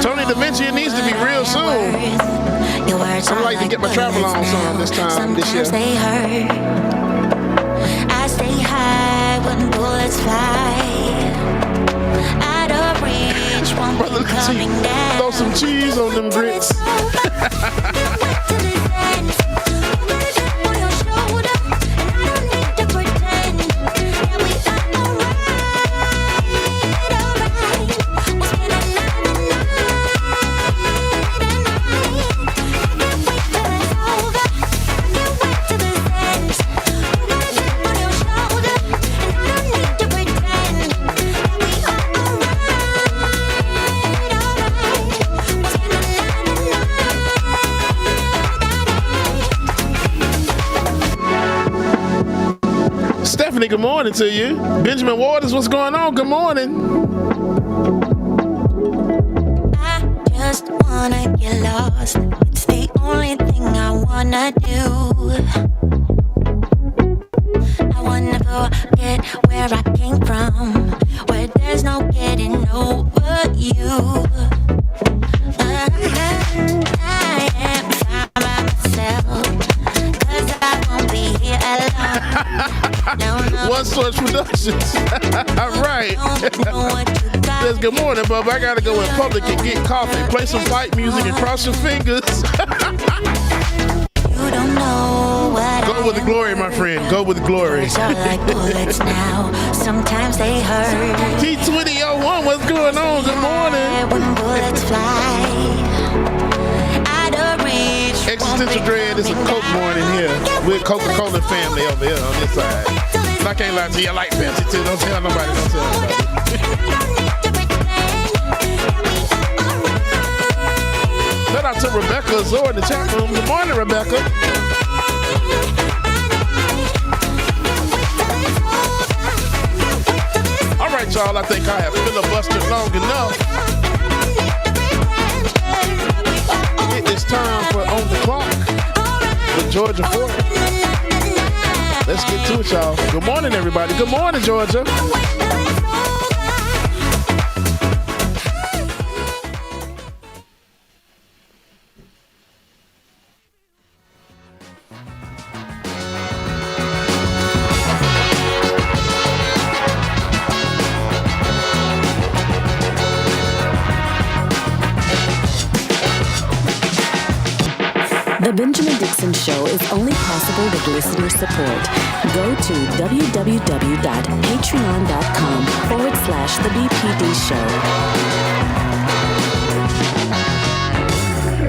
Tony Da Vinci, it needs to be real soon. I'd like to get my travel on song this year. They hurt. I stay high when bullets fly. Out of reach, won't be coming down. Throw some cheese on them grits. Stephanie, good morning to you. Benjamin Waters, what's going on? Good morning. I just wanna get lost. It's the only thing I wanna do. I wanna forget where I came from, where there's no getting over you. I am fine by myself, 'cause I won't be here alone. One Source Productions. All right. Says, good morning, Bubba. I gotta go in public and get coffee. Play some fight music and cross your fingers. You don't know what Go with the glory, my friend. Go with the glory. like bullets now. Sometimes they hurt. T2001, what's going on? Good morning. When bullets fly out of reach. Existential Dread is a Coke morning here. We're Coca-Cola family over here on this side. And I can't lie to you, I like Pepsi too. Don't tell nobody, don't tell nobody. Shout out to Rebecca Azor in the chat room. Good morning, Rebecca. All right, y'all, I think I have filibustered long enough. It's time for On the Clock with Georgia Ford. Let's get to it, y'all. Good morning, everybody. Good morning, Georgia. The Benjamin Dixon Show is only possible with listener support. Go to www.patreon.com/The BPD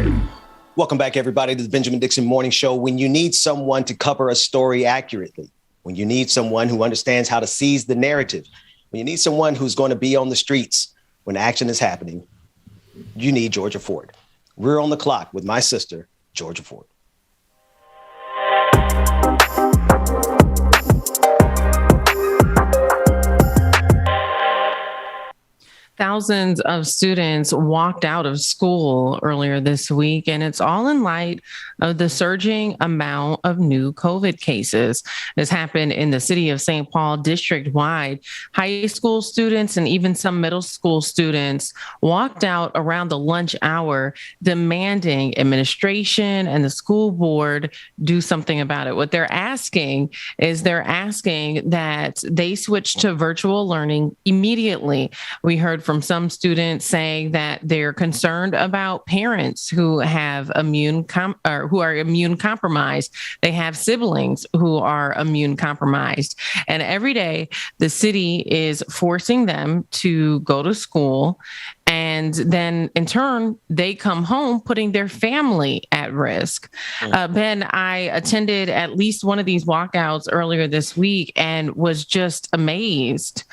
Show. Welcome back, everybody, to the Benjamin Dixon Morning Show. When you need someone to cover a story accurately, when you need someone who understands how to seize the narrative, when you need someone who's going to be on the streets when action is happening, you need Georgia Ford. We're on the clock with my sister, Georgia Ford. Thousands of students walked out of school earlier this week, and it's all in light of the surging amount of new COVID cases. This happened in the city of St. Paul district-wide. High school students and even some middle school students walked out around the lunch hour demanding administration and the school board do something about it. What they're asking is that they switch to virtual learning immediately. We heard from some students saying that they're concerned about parents who have who are immune compromised. They have siblings who are immune compromised. And every day the city is forcing them to go to school. And then in turn, they come home putting their family at risk. Ben, I attended at least one of these walkouts earlier this week and was just amazed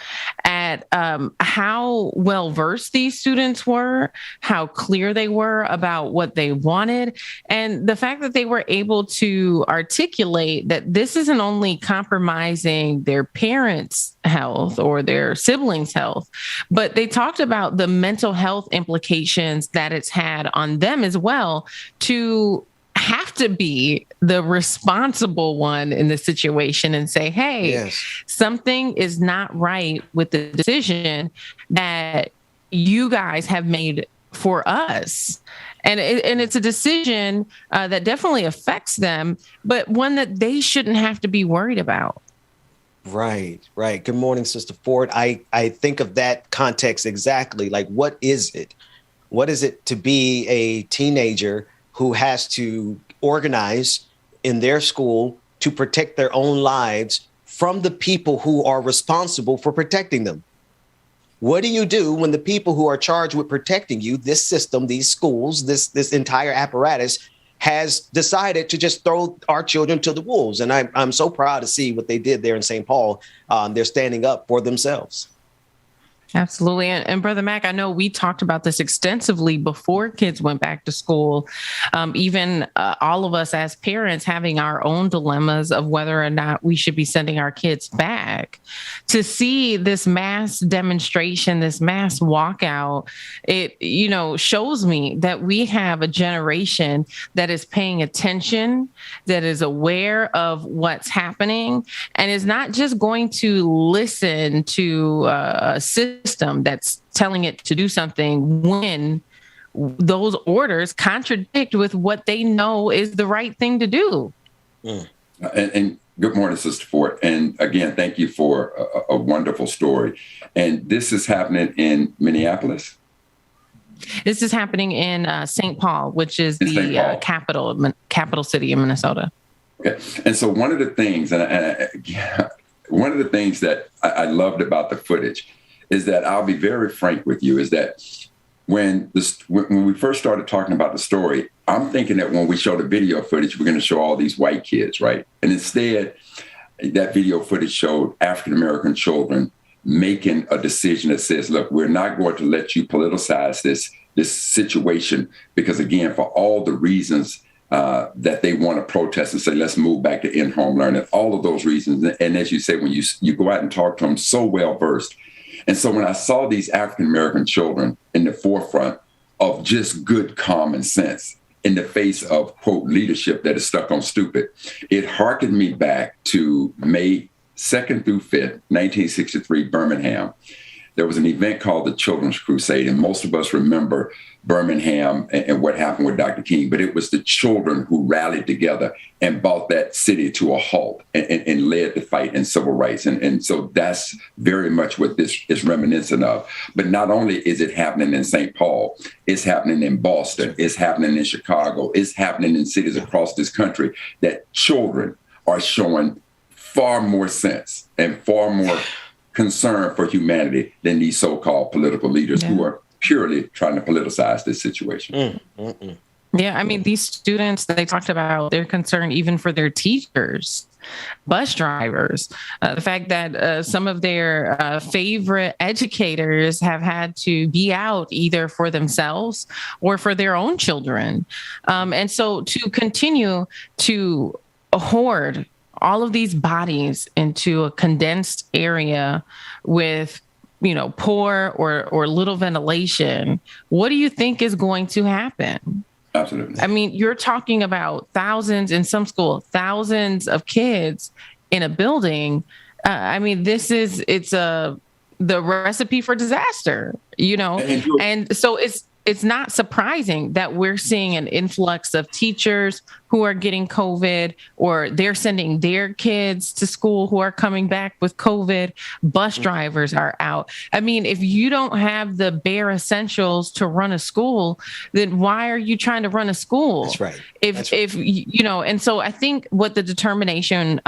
at how well-versed these students were, how clear they were about what they wanted, and the fact that they were able to articulate that this isn't only compromising their parents' health or their siblings' health, but they talked about the mental health implications that it's had on them as well to have to be the responsible one in the situation and say, hey, yes, something is not right with the decision that you guys have made for us. And it's a decision that definitely affects them, but one that they shouldn't have to be worried about. Right. Good morning, Sister Ford. I think of that context exactly. Like, what is it? What is it to be a teenager who has to organize in their school to protect their own lives from the people who are responsible for protecting them? What do you do when the people who are charged with protecting you, this system, these schools, this entire apparatus, has decided to just throw our children to the wolves? And I'm so proud to see what they did there in St. Paul. They're standing up for themselves. Absolutely. And Brother Mac, I know we talked about this extensively before kids went back to school. Even all of us as parents having our own dilemmas of whether or not we should be sending our kids back. To see this mass demonstration, this mass walkout, it, shows me that we have a generation that is paying attention, that is aware of what's happening, and is not just going to listen to a system that's telling it to do something when those orders contradict with what they know is the right thing to do. And good morning, Sister Ford. And again, thank you for a wonderful story. And this is happening in Minneapolis? This is happening in St. Paul, which is the capital city in Minnesota. Okay. And so one of the things, that I loved about the footage is that, I'll be very frank with you, is that when we first started talking about the story, I'm thinking that when we show the video footage, we're going to show all these white kids, right? And instead, that video footage showed African-American children making a decision that says, look, we're not going to let you politicize this situation, because, again, for all the reasons that they want to protest and say, let's move back to in-home learning, all of those reasons. And as you say, when you go out and talk to them, so well-versed. And so when I saw these African-American children in the forefront of just good common sense in the face of, quote, leadership that is stuck on stupid, it harkened me back to May 2nd through 5th, 1963, Birmingham. there was an event called the Children's Crusade, and most of us remember Birmingham and what happened with Dr. King, but it was the children who rallied together and brought that city to a halt and led the fight in civil rights. And so that's very much what this is reminiscent of. But not only is it happening in St. Paul, it's happening in Boston, it's happening in Chicago, it's happening in cities across this country, that children are showing far more sense and far more concern for humanity than these so-called political leaders who are purely trying to politicize this situation. Yeah, I mean, these students, they talked about their concern even for their teachers, bus drivers, the fact that some of their favorite educators have had to be out either for themselves or for their own children. And so to continue to hoard all of these bodies into a condensed area with, you know, poor or little ventilation, what do you think is going to happen? Absolutely. I mean, you're talking about thousands, in some school, thousands of kids in a building. I mean, it's the recipe for disaster, you know, and so it's not surprising that we're seeing an influx of teachers who are getting COVID, or they're sending their kids to school who are coming back with COVID. Bus drivers are out. I mean, if you don't have the bare essentials to run a school, then why are you trying to run a school? That's right. If you know, and so I think what the determination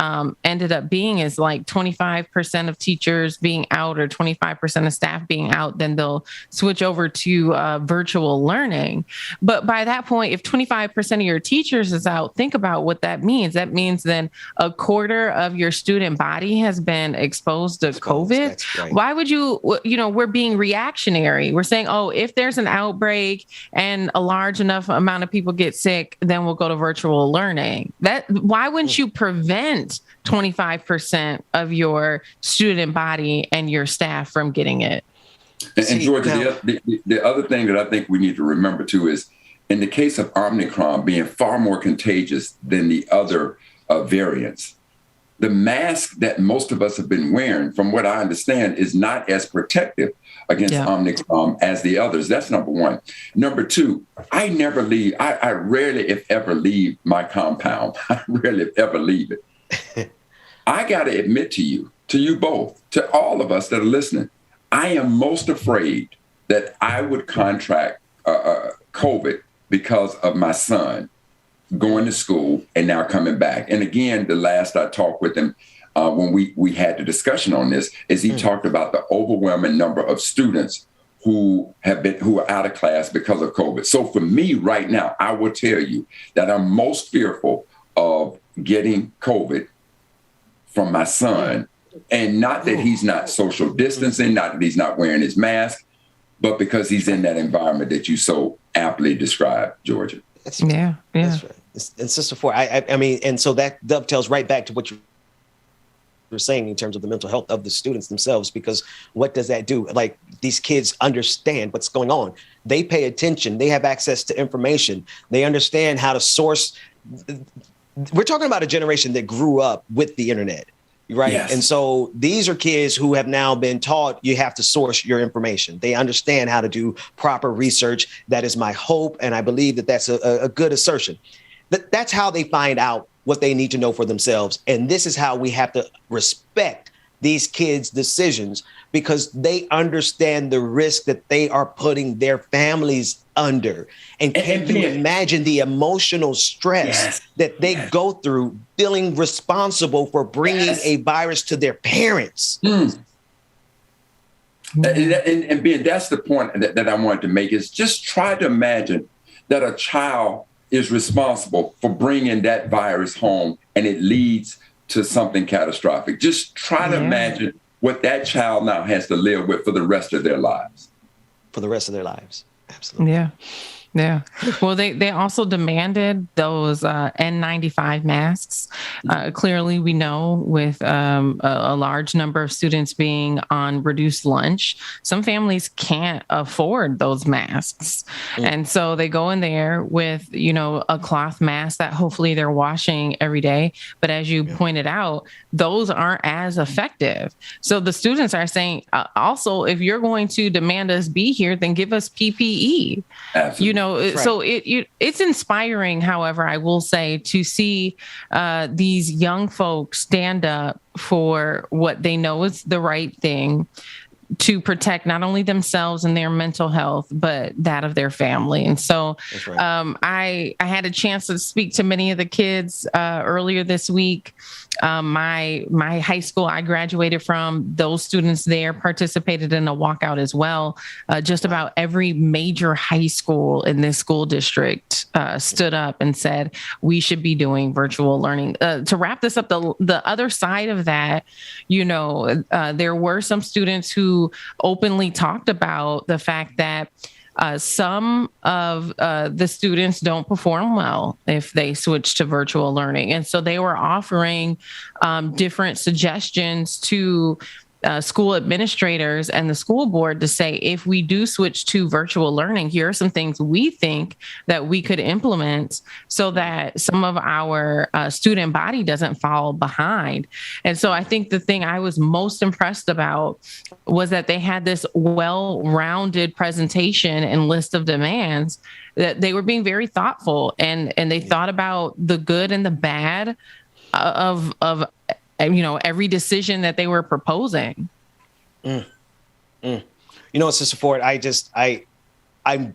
ended up being is like 25% of teachers being out or 25% of staff being out, then they'll switch over to virtual learning. But by that point, if 25% of your teachers is out, think about what that means. That means then a quarter of your student body has been exposed to COVID. Right. Why would you know, we're being reactionary. We're saying, oh, if there's an outbreak and a large enough amount of people get sick, then we'll go to virtual learning. Why wouldn't you prevent 25% of your student body and your staff from getting it? And Georgia, the other thing that I think we need to remember too is, in the case of Omicron being far more contagious than the other variants, the mask that most of us have been wearing, from what I understand, is not as protective against Omicron as the others. That's number one. Number two, I never leave. I rarely, if ever, leave my compound. I rarely, if ever, leave it. I got to admit to you both, to all of us that are listening, I am most afraid that I would contract COVID because of my son going to school and now coming back. And again, the last I talked with him when we had the discussion on this, is he talked about the overwhelming number of students who are out of class because of COVID. So for me right now, I will tell you that I'm most fearful of getting COVID from my son. And not that he's not social distancing, not that he's not wearing his mask, but because he's in that environment that you so aptly described, Georgia. That's right. And Sister Ford, I mean, and so that dovetails right back to what you were saying in terms of the mental health of the students themselves, because what does that do? Like, these kids understand what's going on. They pay attention. They have access to information. They understand how to source. We're talking about a generation that grew up with the internet. Right. Yes. And so these are kids who have now been taught you have to source your information. They understand how to do proper research. That is my hope. And I believe that that's a good assertion. That's how they find out what they need to know for themselves. And this is how we have to respect these kids' decisions, because they understand the risk that they are putting their families under. And can you imagine the emotional stress that they go through feeling responsible for bringing a virus to their parents? And Ben, that's the point that I wanted to make, is just try to imagine that a child is responsible for bringing that virus home and it leads to something catastrophic. Just try to imagine what that child now has to live with for the rest of their lives. For the rest of their lives. Absolutely. Yeah. Yeah. Well, they also demanded those N95 masks. Clearly, we know with a large number of students being on reduced lunch, some families can't afford those masks. And so they go in there with, a cloth mask that hopefully they're washing every day. But as you pointed out, those aren't as effective. So the students are saying, also, if you're going to demand us be here, then give us PPE. Absolutely. Right. So it's inspiring, however, I will say, to see these young folks stand up for what they know is the right thing to protect not only themselves and their mental health, but that of their family. And so I had a chance to speak to many of the kids earlier this week. My high school I graduated from, those students there participated in a walkout as well. Just about every major high school in this school district stood up and said, we should be doing virtual learning. To wrap this up, the other side of that, there were some students who openly talked about the fact that some of the students don't perform well if they switch to virtual learning. And so they were offering different suggestions to school administrators and the school board to say, if we do switch to virtual learning, here are some things we think that we could implement so that some of our student body doesn't fall behind. And so I think the thing I was most impressed about was that they had this well-rounded presentation and list of demands, that they were being very thoughtful and they thought about the good and the bad of every decision that they were proposing. Sister Ford, I'm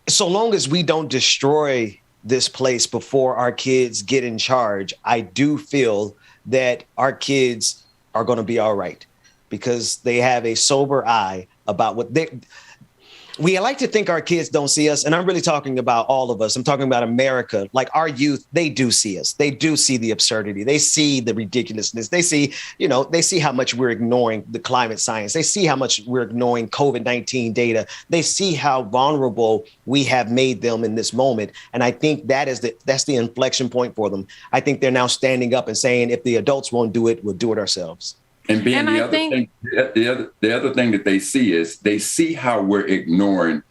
so long as we don't destroy this place before our kids get in charge, I do feel that our kids are going to be all right because they have a sober eye about what we like to think our kids don't see us. And I'm really talking about all of us. I'm talking about America. Like our youth, they do see us. They do see the absurdity. They see the ridiculousness. They see, they see how much we're ignoring the climate science. They see how much we're ignoring COVID-19 data. They see how vulnerable we have made them in this moment. And I think that's the inflection point for them. I think they're now standing up and saying, if the adults won't do it, we'll do it ourselves. And the other thing that they see is they see how we're ignoring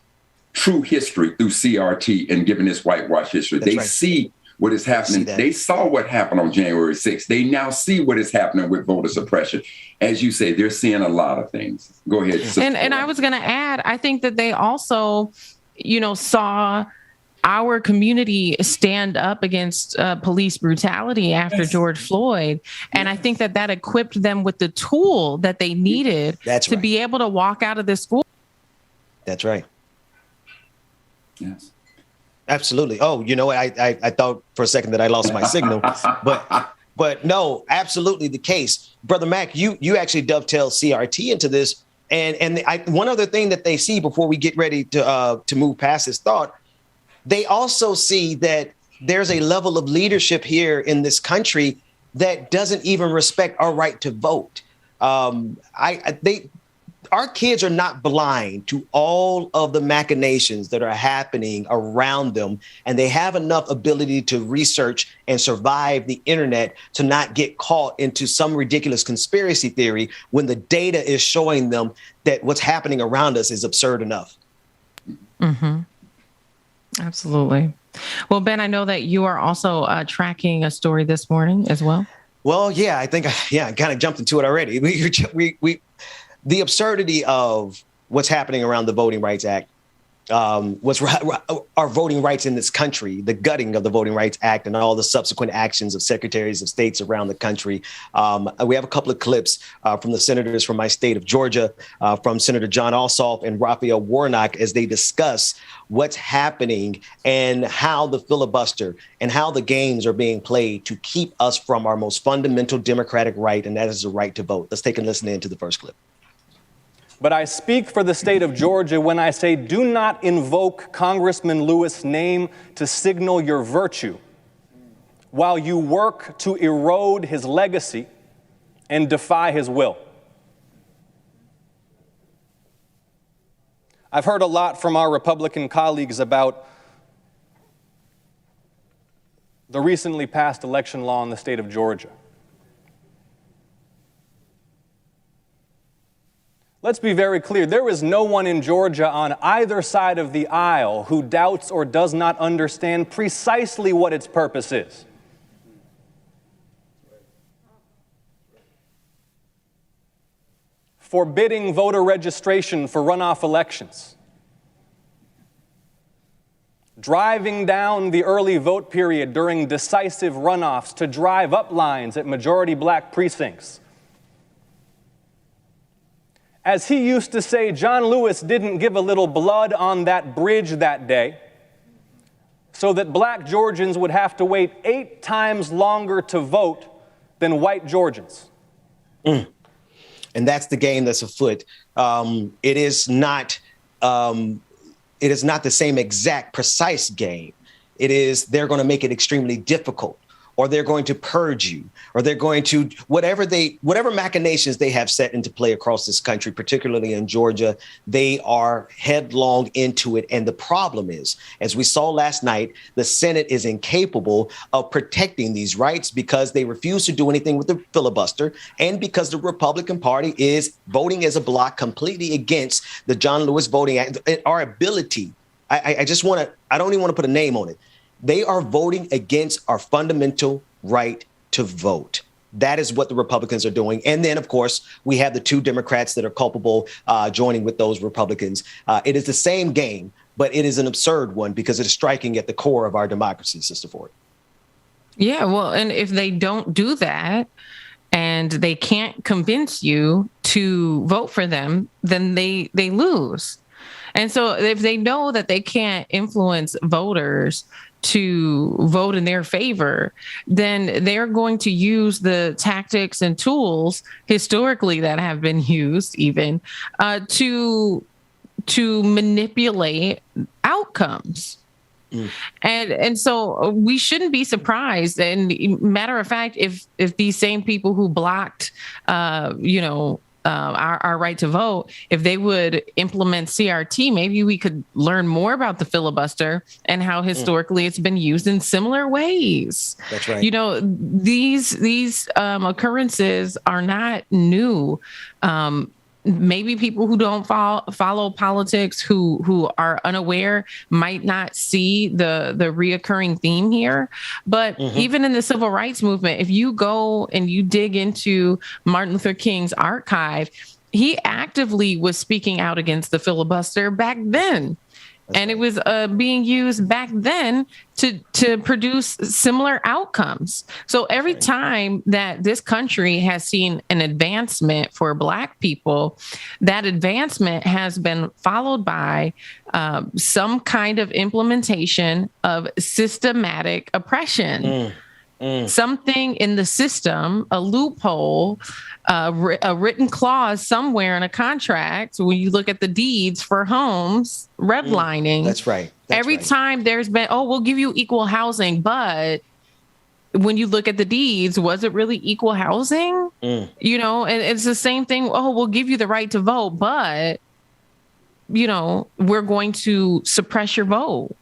true history through CRT and giving this whitewash history. They see what is happening. They saw what happened on January 6th. They now see what is happening with voter suppression. As you say, they're seeing a lot of things. Go ahead. And I was going to add, I think that they also, saw our community stand up against police brutality after George Floyd. And I think that equipped them with the tool that they needed to be able to walk out of this school. That's right. Yes. Absolutely. Oh, you know what? I thought for a second that I lost my signal, but no, absolutely the case. Brother Mac, you actually dovetail CRT into this. And one other thing that they see before we get ready to move past this thought, they also see that there's a level of leadership here in this country that doesn't even respect our right to vote. Our kids are not blind to all of the machinations that are happening around them, and they have enough ability to research and survive the internet to not get caught into some ridiculous conspiracy theory when the data is showing them that what's happening around us is absurd enough. Mm-hmm. Absolutely. Well, Ben, I know that you are also tracking a story this morning as well. Well, yeah, I think, I kind of jumped into it already. The absurdity of what's happening around the Voting Rights Act, our voting rights in this country, the gutting of the Voting Rights Act and all the subsequent actions of secretaries of states around the country. We have a couple of clips from the senators from my state of Georgia, from Senator John Ossoff and Raphael Warnock, as they discuss what's happening and how the filibuster and how the games are being played to keep us from our most fundamental democratic right, and that is the right to vote. Let's take a listen into the first clip. But I speak for the state of Georgia when I say do not invoke Congressman Lewis' name to signal your virtue while you work to erode his legacy and defy his will. I've heard a lot from our Republican colleagues about the recently passed election law in the state of Georgia. Let's be very clear. There is no one in Georgia on either side of the aisle who doubts or does not understand precisely what its purpose is. Forbidding voter registration for runoff elections. Driving down the early vote period during decisive runoffs to drive up lines at majority black precincts. As he used to say, John Lewis didn't give a little blood on that bridge that day so that black Georgians would have to wait 8 times longer to vote than white Georgians. And that's the game that's afoot. It is not the same exact precise game. It is, they're going to make it extremely difficult, or they're going to purge you, or they're going to whatever machinations they have set into play across this country, particularly in Georgia, they are headlong into it. And the problem is, as we saw last night, the Senate is incapable of protecting these rights because they refuse to do anything with the filibuster, and because the Republican Party is voting as a bloc completely against the John Lewis Voting Act. Our ability, I don't even want to put a name on it. They are voting against our fundamental right to vote. That is what the Republicans are doing. And then, of course, we have the 2 Democrats that are culpable joining with those Republicans. It is the same game, but it is an absurd one because it is striking at the core of our democracy, Sister Ford. Yeah, well, and if they don't do that and they can't convince you to vote for them, then they lose. And so if they know that they can't influence voters to vote in their favor, then they're going to use the tactics and tools historically that have been used even to manipulate outcomes. And so we shouldn't be surprised. And matter of fact, if these same people who blocked, our right to vote, if they would implement CRT, maybe we could learn more about the filibuster and how historically it's been used in similar ways. That's right. These occurrences are not new. Maybe people who don't follow politics, who are unaware, might not see the reoccurring theme here. But even in the civil rights movement, if you go and you dig into Martin Luther King's archive, he actively was speaking out against the filibuster back then. And it was being used back then to produce similar outcomes. So every time that this country has seen an advancement for Black people, that advancement has been followed by some kind of implementation of systematic oppression. Something in the system, a loophole, a written clause somewhere in a contract, when you look at the deeds for homes, redlining. That's right. Every time there's been, we'll give you equal housing, but when you look at the deeds, was it really equal housing? And it's the same thing. We'll give you the right to vote, but, we're going to suppress your vote.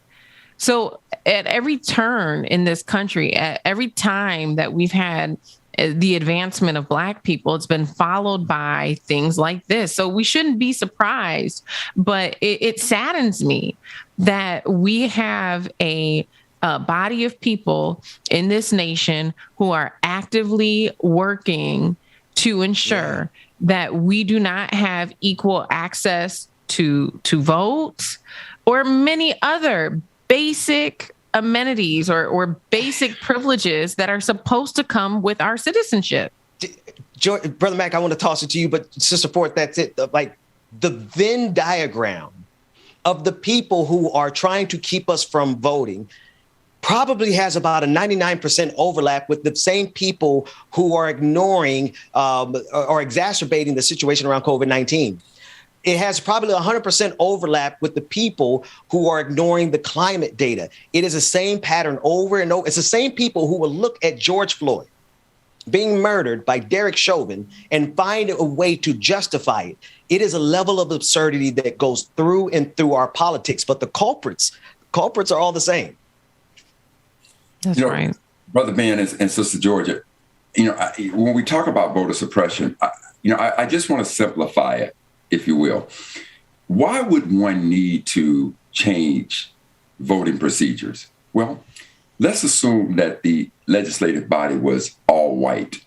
So at every turn in this country, at every time that we've had the advancement of Black people, it's been followed by things like this. So we shouldn't be surprised, but it saddens me that we have a body of people in this nation who are actively working to ensure that we do not have equal access to vote or many other basic amenities or basic privileges that are supposed to come with our citizenship. Brother Mac, I want to toss it to you, but Sister Ford, that's it. Like the Venn diagram of the people who are trying to keep us from voting probably has about a 99% overlap with the same people who are ignoring or exacerbating the situation around COVID-19. It has probably 100% overlap with the people who are ignoring the climate data. It is the same pattern over and over. It's the same people who will look at George Floyd being murdered by Derek Chauvin and find a way to justify it. It is a level of absurdity that goes through and through our politics, but the culprits are all the same. That's right. Brother Ben and Sister Georgia, when we talk about voter suppression, I just want to simplify it, if you will. Why would one need to change voting procedures? Well, let's assume that the legislative body was all white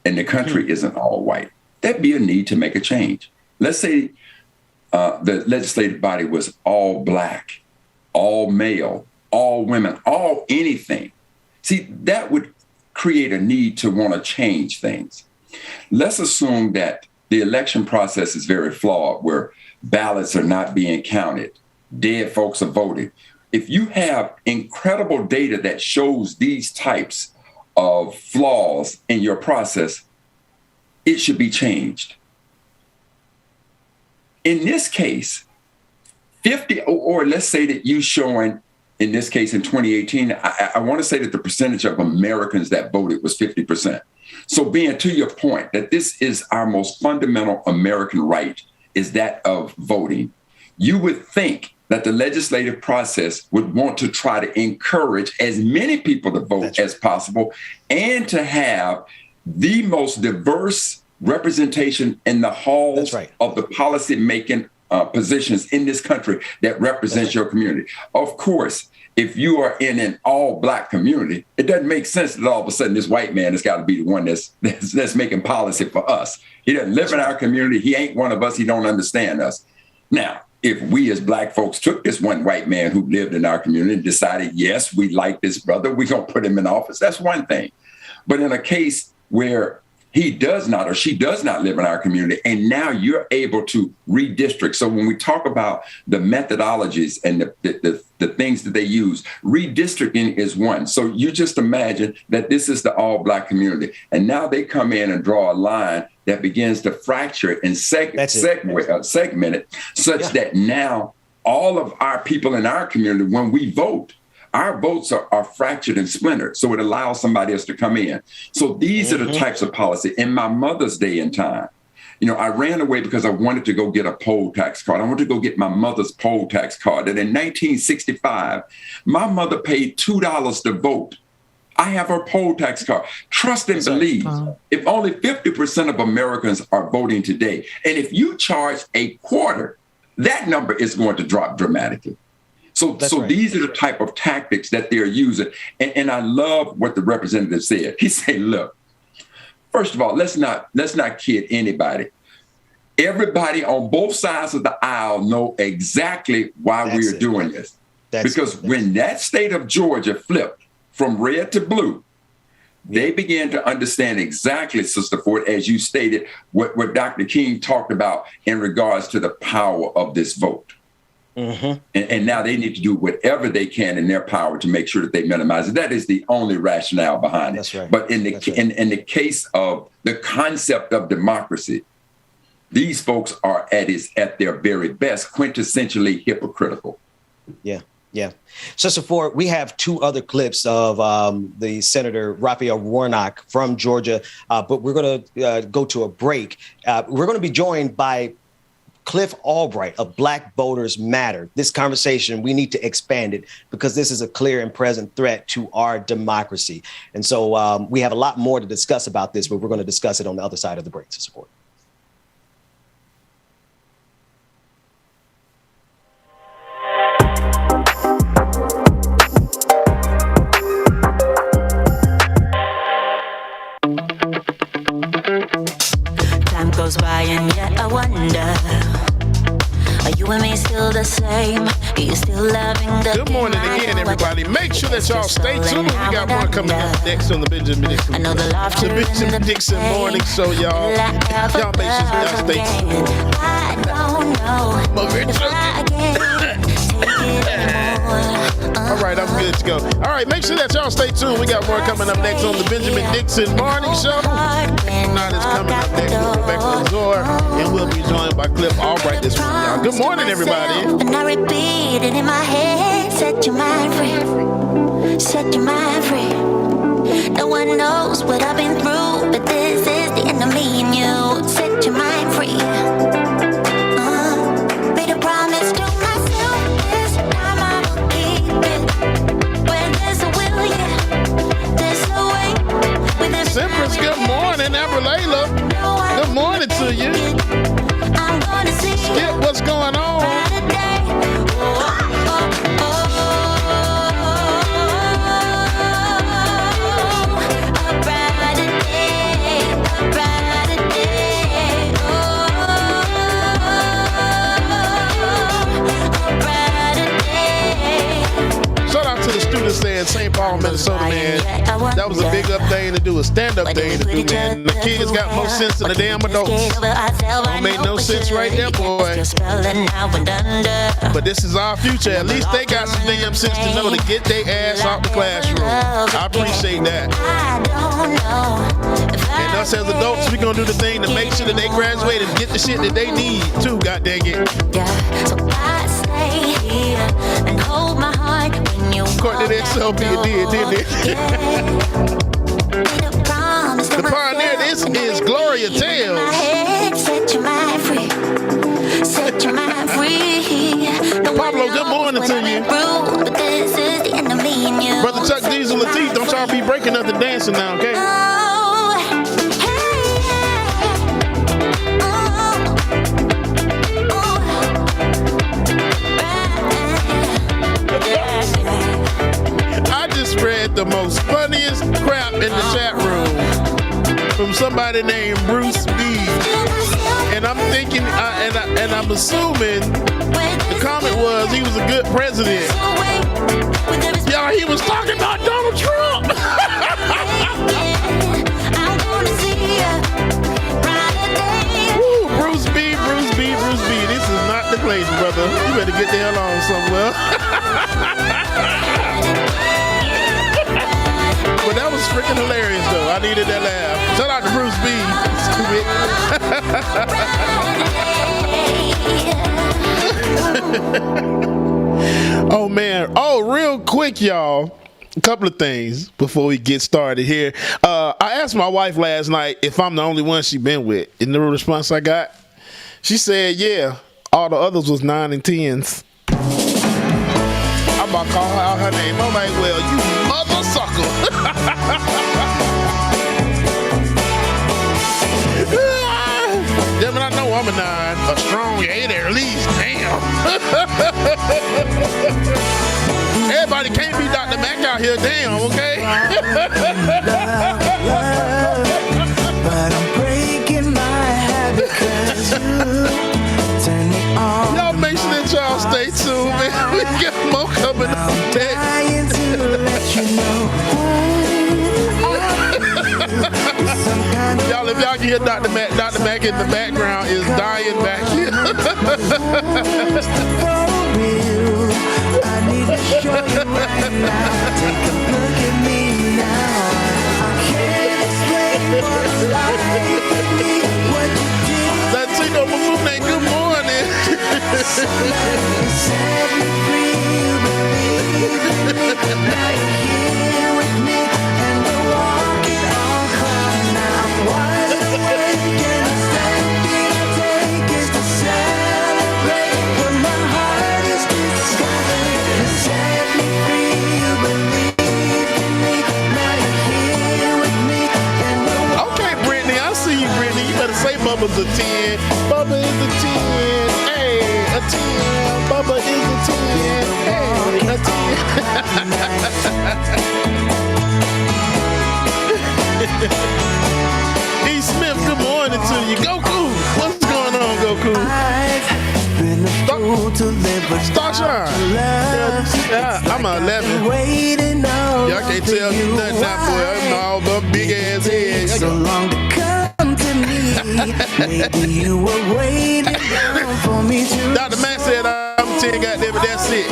and the country isn't all white. There'd be a need to make a change. Let's say the legislative body was all black, all male, all women, all anything. See, that would create a need to want to change things. Let's assume that the election process is very flawed, where ballots are not being counted, dead folks are voting. If you have incredible data that shows these types of flaws in your process, it should be changed. In this case, 50, or let's say that you showing, in this case in 2018, I want to say that the percentage of Americans that voted was 50%. So being to your point that this is our most fundamental American right, is that of voting, you would think that the legislative process would want to try to encourage as many people to vote as possible and to have the most diverse representation in the halls of the policy-making positions in this country that represents your community. Of course, if you are in an all-black community, it doesn't make sense that all of a sudden this white man has got to be the one that's making policy for us. He doesn't live in our community. He ain't one of us. He don't understand us. Now, if we as black folks took this one white man who lived in our community and decided, yes, we like this brother, we're going to put him in office, that's one thing. But in a case where he does not or she does not live in our community, and now you're able to redistrict. So when we talk about the methodologies and the things that they use, redistricting is one. So you just imagine that this is the all-black community, and now they come in and draw a line that begins to fracture and segment it such that now all of our people in our community, when we vote, our votes are fractured and splintered, so it allows somebody else to come in. So these are the types of policy. In my mother's day and time, I ran away because I wanted to go get a poll tax card. I wanted to go get my mother's poll tax card. And in 1965, my mother paid $2 to vote. I have her poll tax card. Trust and believe. If only 50% of Americans are voting today, and if you charge a quarter, that number is going to drop dramatically. So these are the type of tactics that they're using. And I love what the representative said. He said, look, first of all, let's not kid anybody. Everybody on both sides of the aisle know exactly why we are doing this. Because when that state of Georgia flipped from red to blue, they began to understand exactly, Sister Ford, as you stated, what Dr. King talked about in regards to the power of this vote. Mm-hmm. And now they need to do whatever they can in their power to make sure that they minimize it. That is the only rationale behind it. That's right. But in the case of the concept of democracy, these folks are at their very best, quintessentially hypocritical. Yeah. Yeah. Sister Ford, we have two other clips of the Senator Raphael Warnock from Georgia, but we're going to go to a break. We're going to be joined by Cliff Albright of Black Voters Matter. This conversation, we need to expand it because this is a clear and present threat to our democracy. And so we have a lot more to discuss about this, but we're going to discuss it on the other side of the break. Sister Ford. Time goes by and yet I wonder, are you and me still the same? Are you still loving the Good morning again, everybody. Make sure that y'all stay tuned. We got more coming up next on the Benjamin Dixon Show. The Benjamin Dixon Morning Show, y'all. Y'all make sure y'all stay tuned. I don't know, but I can't take it anymore. All right, I'm good to go. All right, make sure that y'all stay tuned. We got more coming up next on the Benjamin Dixon Morning Show. Not is coming up next. We'll go back to Azor, and we'll be joined by Cliff Albright this week, y'all. Good morning, everybody. And I repeat it in my head. Set your mind free. Set your mind free. No one knows what I've been through, but this is the end of me and you. Set your mind free. saying St. Paul, Minnesota, man. That was a big up thing to do, a stand-up thing to do, man. The kids got more sense than the damn adults. Don't make no sense right there, boy. But this is our future. At least they got some damn sense to know to get their ass out the classroom. I appreciate that. And us as adults, we gonna do the thing to make sure that they graduate and get the shit that they need too, god dang it. So I stay here and hold my heart when you Courtney, that SLB did, didn't it? The pioneer, this is Gloria Tales. Set your mind free. Set your mind free. Pablo, good morning to you. But this is the end of me and you. Brother Chuck Diesel Lateef, don't y'all be breaking nothing dancing now, okay? I just read the most funniest crap in the chat room from somebody named Bruce B. And I'm thinking, and I'm assuming the comment was he was a good president. Y'all, he was talking about Donald Trump. Woo, Bruce B. This is not the place, brother. You better get the hell on somewhere. But that was freaking hilarious, though. I needed that laugh. Shout out to Bruce B. Oh, man. Oh, real quick, y'all. A couple of things before we get started here. I asked my wife last night if I'm the only one she been with. And the response I got, she said, yeah. All the others was 9 and 10s. I'm about to call her out her name. I'm like, well, you mother sucker. Damn it, I know I'm a 9. A strong 8 at least. Damn. Everybody can't be Dr. Mac out here. Damn, okay? But I'm breaking my habit 'cause you turn me on. Y'all make sure that y'all stay tuned, man. We got more coming up. Trying to let you know. Y'all, if y'all can hear Dr. Mac in the background is dying back here. I need to show you right now. Take a look at me now. I can't explain what's like me, what you did. Latino Mafune, good morning. Set me free, you believe in me. Now you're here with me, and we're walking on cloud now. I'm wide awake, and the step that I take is to celebrate when my heart is discovered. Set me free, you believe in me. Now you're here with me, and we're Okay, Brittany, I see you, Brittany. You better say Bubba's a 10. Bubba is a 10. Hey, a 10. Bubba is a 10. Hey, a 10. E. Smith, good morning to you. Goku, what's going on, Goku? Starshine. Yeah, I'm a 11. Y'all can't tell me nothing now, boy. I'm all the big ass head. So long to come to me. Maybe you were waiting for me to. Dr. Matt said I'm 10, goddamn it, that's it.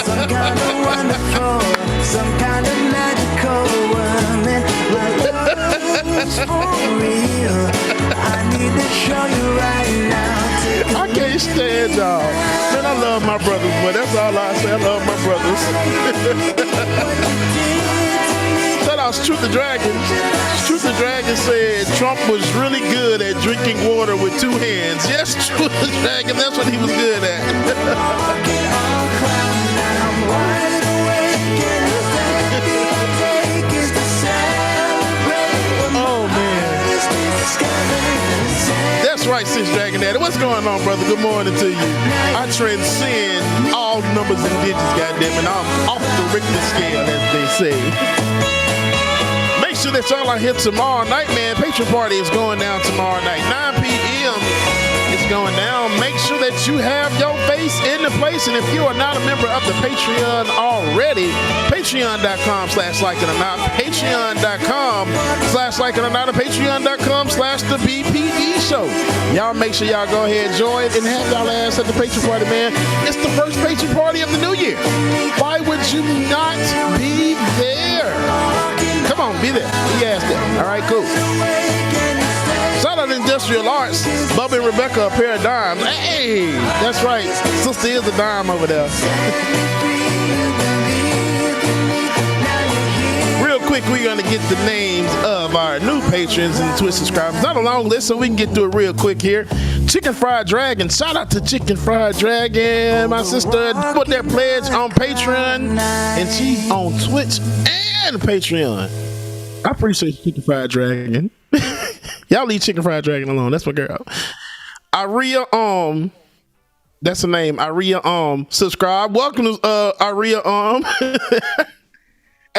Some kind of wonderful, some kind of magical woman. My love's for real. I need to show you right now. I can't stand y'all. Man, I love my brothers, but that's all I say. I love my brothers. Shout out to Truth the Dragon. Truth the Dragon said Trump was really good at drinking water with 2 hands. Yes, Truth the Dragon, that's what he was good at. Oh, man. That's right, Sis Dragon Daddy. What's going on, brother? Good morning to you. I transcend all numbers and digits, goddamn it. I'm off the Richter scale, as they say. Make sure that y'all are here tomorrow night, man. Patreon party is going down tomorrow night. 9 p.m. is going down. Make sure that you have your face in the place. And if you are not a member of the Patreon already, Patreon.com/LikeItOrNot. Patreon.com/LikeItOrNot. Patreon.com/the BPD Show. Y'all make sure y'all go ahead and join and have y'all ass at the Patreon party, man. It's the first Patreon party of the new year. Why would you not be there? Come on, be there. We asked that. All right, cool. Shout out to Industrial Arts. Bubba and Rebecca, a pair of dimes. Hey, that's right. Sister is a dime over there. Real quick, we're going to get the names of our new patrons and Twitch subscribers. Not a long list, so we can get through it real quick here. Chicken Fried Dragon. Shout out to Chicken Fried Dragon. My sister put their pledge on Patreon, and she's on Twitch and Patreon. I appreciate Chicken Fried Dragon. Y'all leave Chicken Fried Dragon alone. That's my girl. Aria that's the name. Aria subscribe. Welcome to Aria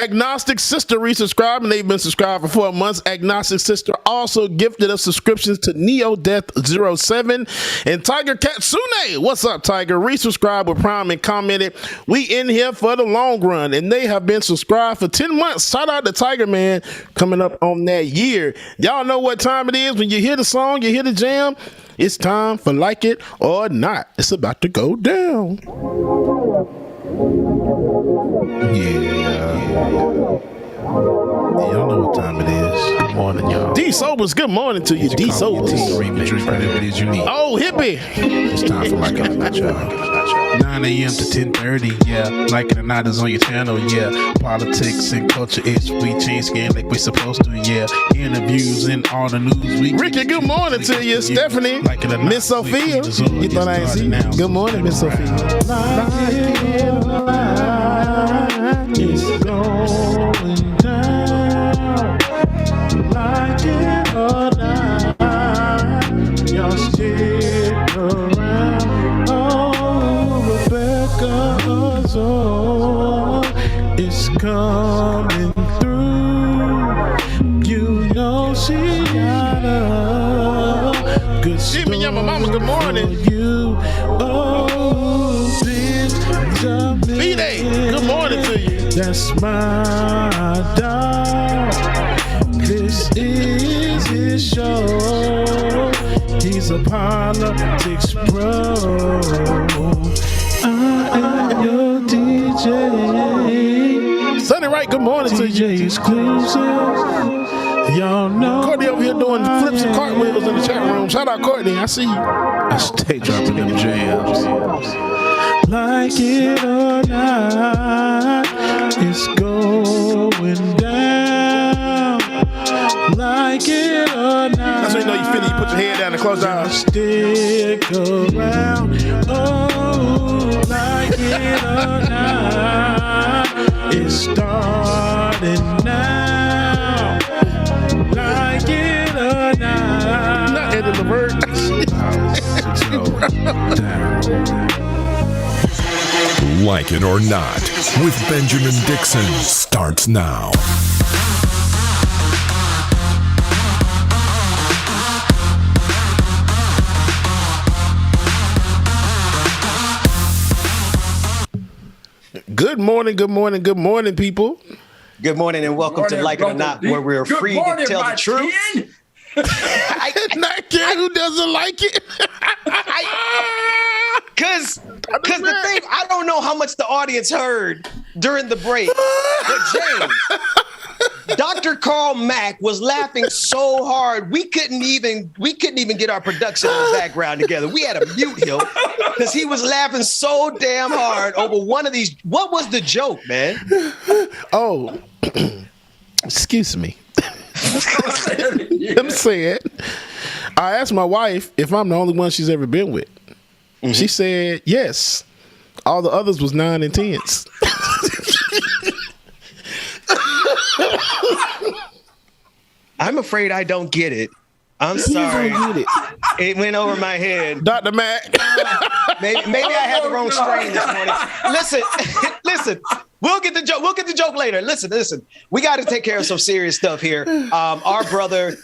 Agnostic Sister resubscribed, and they've been subscribed for 4 months. Agnostic Sister also gifted us subscriptions to Neo Death 07 and Tiger Katsune. What's up, Tiger? Resubscribed with Prime and commented, "We in here for the long run," and they have been subscribed for 10 months. Shout out to Tiger, man, coming up on that year. Y'all know what time it is when you hear the song, you hear the jam. It's time for Like It or Not. It's about to go down. Y'all know what time it is. Good morning, y'all. D Sobers, good morning to you. D Sobers. Oh, hippie. It's time for Like It or Not, y'all. 9 a.m. to 10:30, yeah. Like It or Not is on your channel, yeah. Politics and culture is we change skin like we're supposed to, yeah. Interviews and all the news we. Ricky, good morning to you. Stephanie, Like It or Not, Miss Sophia. You thought I ain't see you? Good morning, Miss Sophia. Like it or not, it's going down. Like it or not, y'all stick around. Oh, Rebecca's on. It's coming through. You know she got a good story. Jimmy, my mama, good morning. You, oh, B-Day, good morning to you. That's my dog. This is his show. He's a politics pro. I am your DJ. Sunny Wright, good morning to you. Exclusive. Y'all know. Courtney over here doing flips and cartwheels in the chat room. Shout out, Courtney. I see you. I stay dropping them jams. Like it or not, it's going down. Like it or not. That's when you know you feel it. You put your head down and close your eyes. Stick around. Oh, like it or not, it's starting now. Like it or not. Not Eddie Levert. Like It or Not with Benjamin Dixon starts now. Good morning, good morning, good morning, people. Good morning and welcome to Like It or Not, where we're free to tell the truth. Not care who doesn't like it. Because the thing, I don't know how much the audience heard during the break, but James, Dr. Carl Mack was laughing so hard we couldn't even get our production in the background together. We had to mute him because he was laughing so damn hard over one of these. What was the joke, man? Oh, excuse me. Let me say it. I asked my wife if I'm the only one she's ever been with. Mm-hmm. She said yes. All the others was 9 and 10s. I'm afraid I don't get it. I'm sorry. Get it. It went over my head. Dr. Mack. Maybe I had the wrong strain this morning. Listen. We'll get the joke. We'll get the joke later. Listen. We got to take care of some serious stuff here. Our brother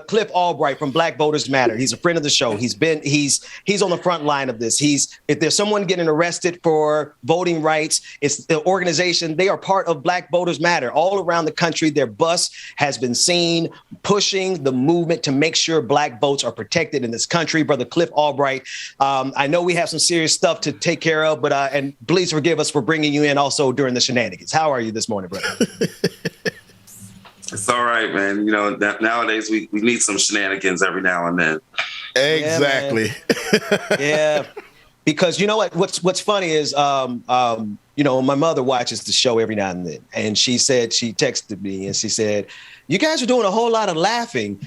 Cliff Albright from Black Voters Matter. He's a friend of the show. He's on the front line of this. If there's someone getting arrested for voting rights, it's the organization. They are part of Black Voters Matter all around the country. Their bus has been seen pushing the movement to make sure Black votes are protected in this country. Brother Cliff Albright. I know we have some serious stuff to take care of, but and please forgive us for bringing you in also during the shenanigans. How are you this morning, brother? It's all right, man. You know, nowadays we need some shenanigans every now and then. Exactly. Yeah. Because you know what's funny is, you know, my mother watches the show every now and then, and she texted me and she said, "You guys are doing a whole lot of laughing."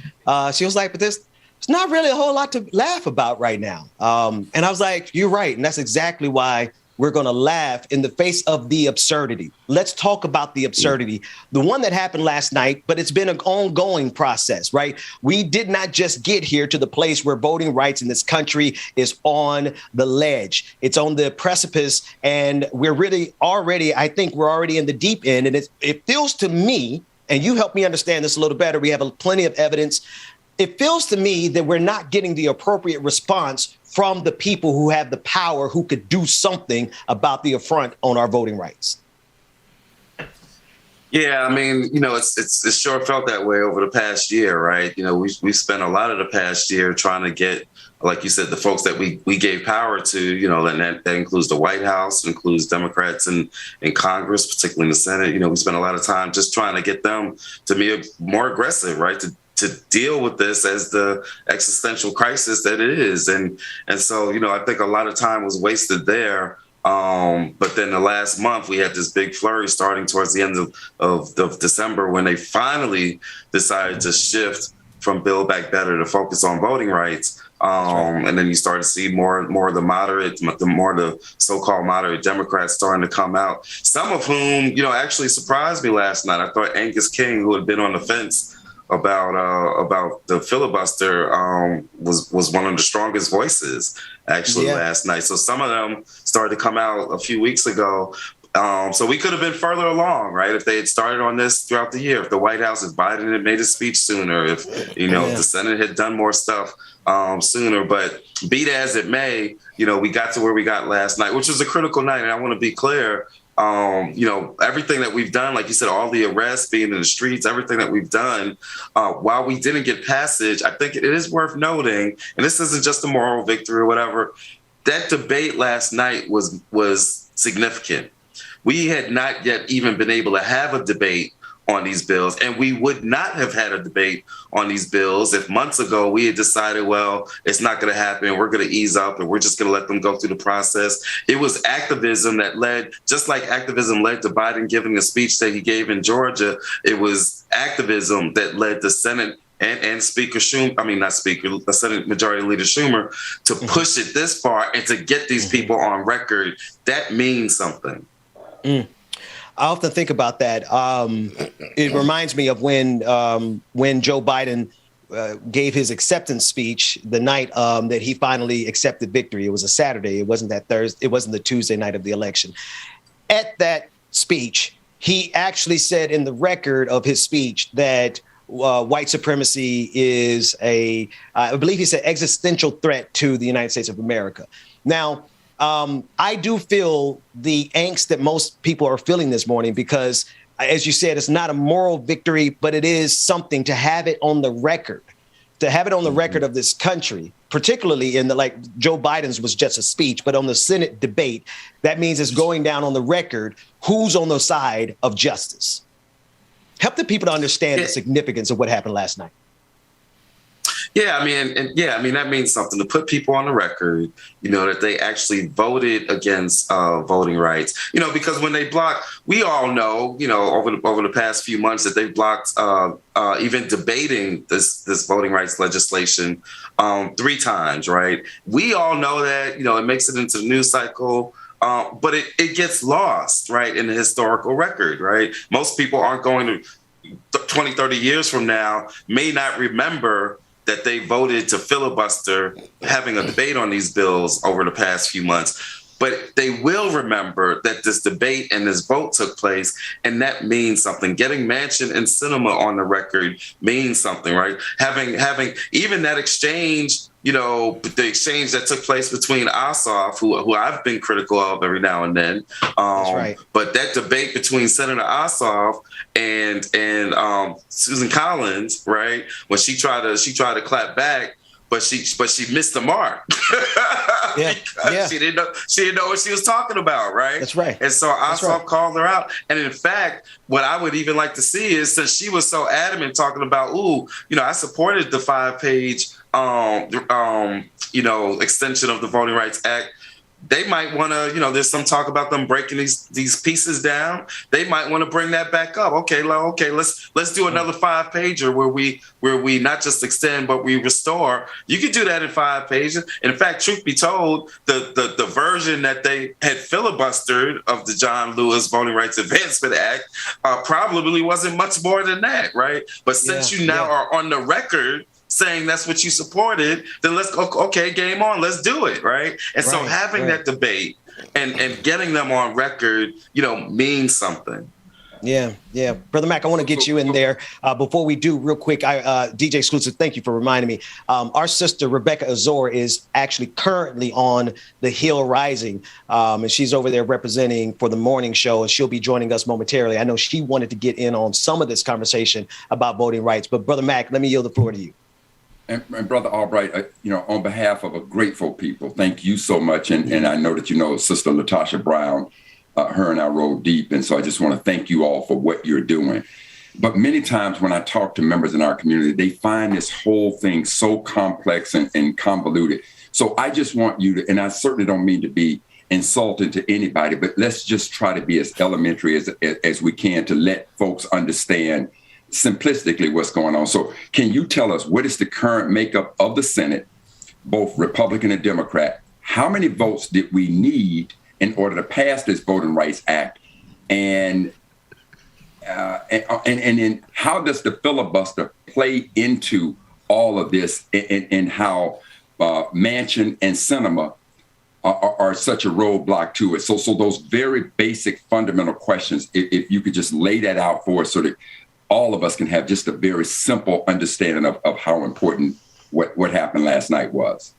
She was like, "But there's not really a whole lot to laugh about right now." And I was like, "You're right," and that's exactly why we're going to laugh in the face of the absurdity. Let's talk about the absurdity, the one that happened last night, but it's been an ongoing process, right? We did not just get here to the place where voting rights in this country is on the ledge. It's on the precipice, and we're really already, I think we're already in the deep end. And it feels to me, and you help me understand this a little better, we have plenty of evidence. It feels to me that we're not getting the appropriate response from the people who have the power, who could do something about the affront on our voting rights. Yeah, I mean, you know, it's sure felt that way over the past year, right? You know, we spent a lot of the past year trying to get, like you said, the folks that we gave power to, you know, and that includes the White House, includes Democrats in Congress, particularly in the Senate. You know, we spent a lot of time just trying to get them to be more aggressive, right? To deal with this as the existential crisis that it is. And so, you know, I think a lot of time was wasted there. But then the last month we had this big flurry starting towards the end of December when they finally decided to shift from Build Back Better to focus on voting rights. And then you start to see more of the so-called moderate Democrats starting to come out. Some of whom, you know, actually surprised me last night. I thought Angus King, who had been on the fence about the filibuster, was one of the strongest voices actually last night. So some of them started to come out a few weeks ago. So we could have been further along, right? If they had started on this throughout the year, if the White House, if Biden had made a speech sooner, if, you know, if the Senate had done more stuff sooner. But be that as it may, you know, we got to where we got last night, which was a critical night. And I want to be clear, you know, everything that we've done, like you said, all the arrests, being in the streets, everything that we've done, while we didn't get passage, I think it is worth noting, and this isn't just a moral victory or whatever, that debate last night was significant. We had not yet even been able to have a debate on these bills, and we would not have had a debate on these bills if months ago we had decided, well, it's not going to happen, we're going to ease up, and we're just going to let them go through the process. It was activism that led, just like activism led to Biden giving a speech that he gave in Georgia, it was activism that led the Senate and Speaker Schumer, the Senate Majority Leader Schumer, to push it this far and to get these people on record. That means something. I often think about that. It reminds me of when Joe Biden gave his acceptance speech the night that he finally accepted victory. It was a Saturday. It wasn't that Thursday. It wasn't the Tuesday night of the election. At that speech, he actually said in the record of his speech that white supremacy is I believe he said, existential threat to the United States of America. Now, I do feel the angst that most people are feeling this morning because, as you said, it's not a moral victory, but it is something to have it on the record, of this country, particularly in like Joe Biden's was just a speech, but on the Senate debate, that means it's going down on the record who's on the side of justice. Help the people to understand the significance of what happened last night. Yeah, I mean, that means something to put people on the record, you know, that they actually voted against voting rights, you know, because when they block, we all know, you know, over the past few months that they've blocked even debating this voting rights legislation 3 times. Right. We all know that, you know, it makes it into the news cycle. But it gets lost, right, in the historical record. Right. Most people aren't going to 20, 30 years from now may not remember that they voted to filibuster having a debate on these bills over the past few months. but they will remember that this debate and this vote took place, and that means something. Getting Manchin and Sinema on the record means something, right? Having even that exchange, the exchange that took place between Ossoff, who I've been critical of every now and then. That's right. But that debate between Senator Ossoff and Susan Collins, right, when she tried to clap back, but she missed the mark. Yeah. She didn't know what she was talking about, right? That's right. And so Ossoff called her out. And in fact, what I would even like to see is, since she was so adamant talking about, I supported the 5-page extension of the Voting Rights Act. They might want to, there's some talk about them breaking these pieces down. They might want to bring that back up. Okay, let's do another 5-pager where we not just extend but we restore. You could do that in 5 pages. In fact, truth be told, the version that they had filibustered of the John Lewis Voting Rights Advancement Act probably wasn't much more than that, right? But since you now are on the record saying that's what you supported, then let's game on, let's do it, right? And so having that debate and getting them on record, means something. Yeah. Brother Mac, I want to get you in there. Before we do, real quick, DJ Exclusive, thank you for reminding me. Our sister, Rebecca Azor, is actually currently on the Hill Rising, and she's over there representing for the morning show, and she'll be joining us momentarily. I know she wanted to get in on some of this conversation about voting rights, but Brother Mac, let me yield the floor to you. And Brother Albright, on behalf of a grateful people, thank you so much. And I know that Sister Latasha Brown, her and I roll deep. And so I just want to thank you all for what you're doing. But many times when I talk to members in our community, they find this whole thing so complex and convoluted. So I just want you to, and I certainly don't mean to be insulting to anybody, but let's just try to be as elementary as we can to let folks understand simplistically what's going on. So can you tell us what is the current makeup of the Senate, both Republican and Democrat? How many votes did we need in order to pass this Voting Rights Act? And then how does the filibuster play into all of this, and how Manchin and Sinema are such a roadblock to it? So those very basic fundamental questions, if you could just lay that out for us so that all of us can have just a very simple understanding of how important what happened last night was.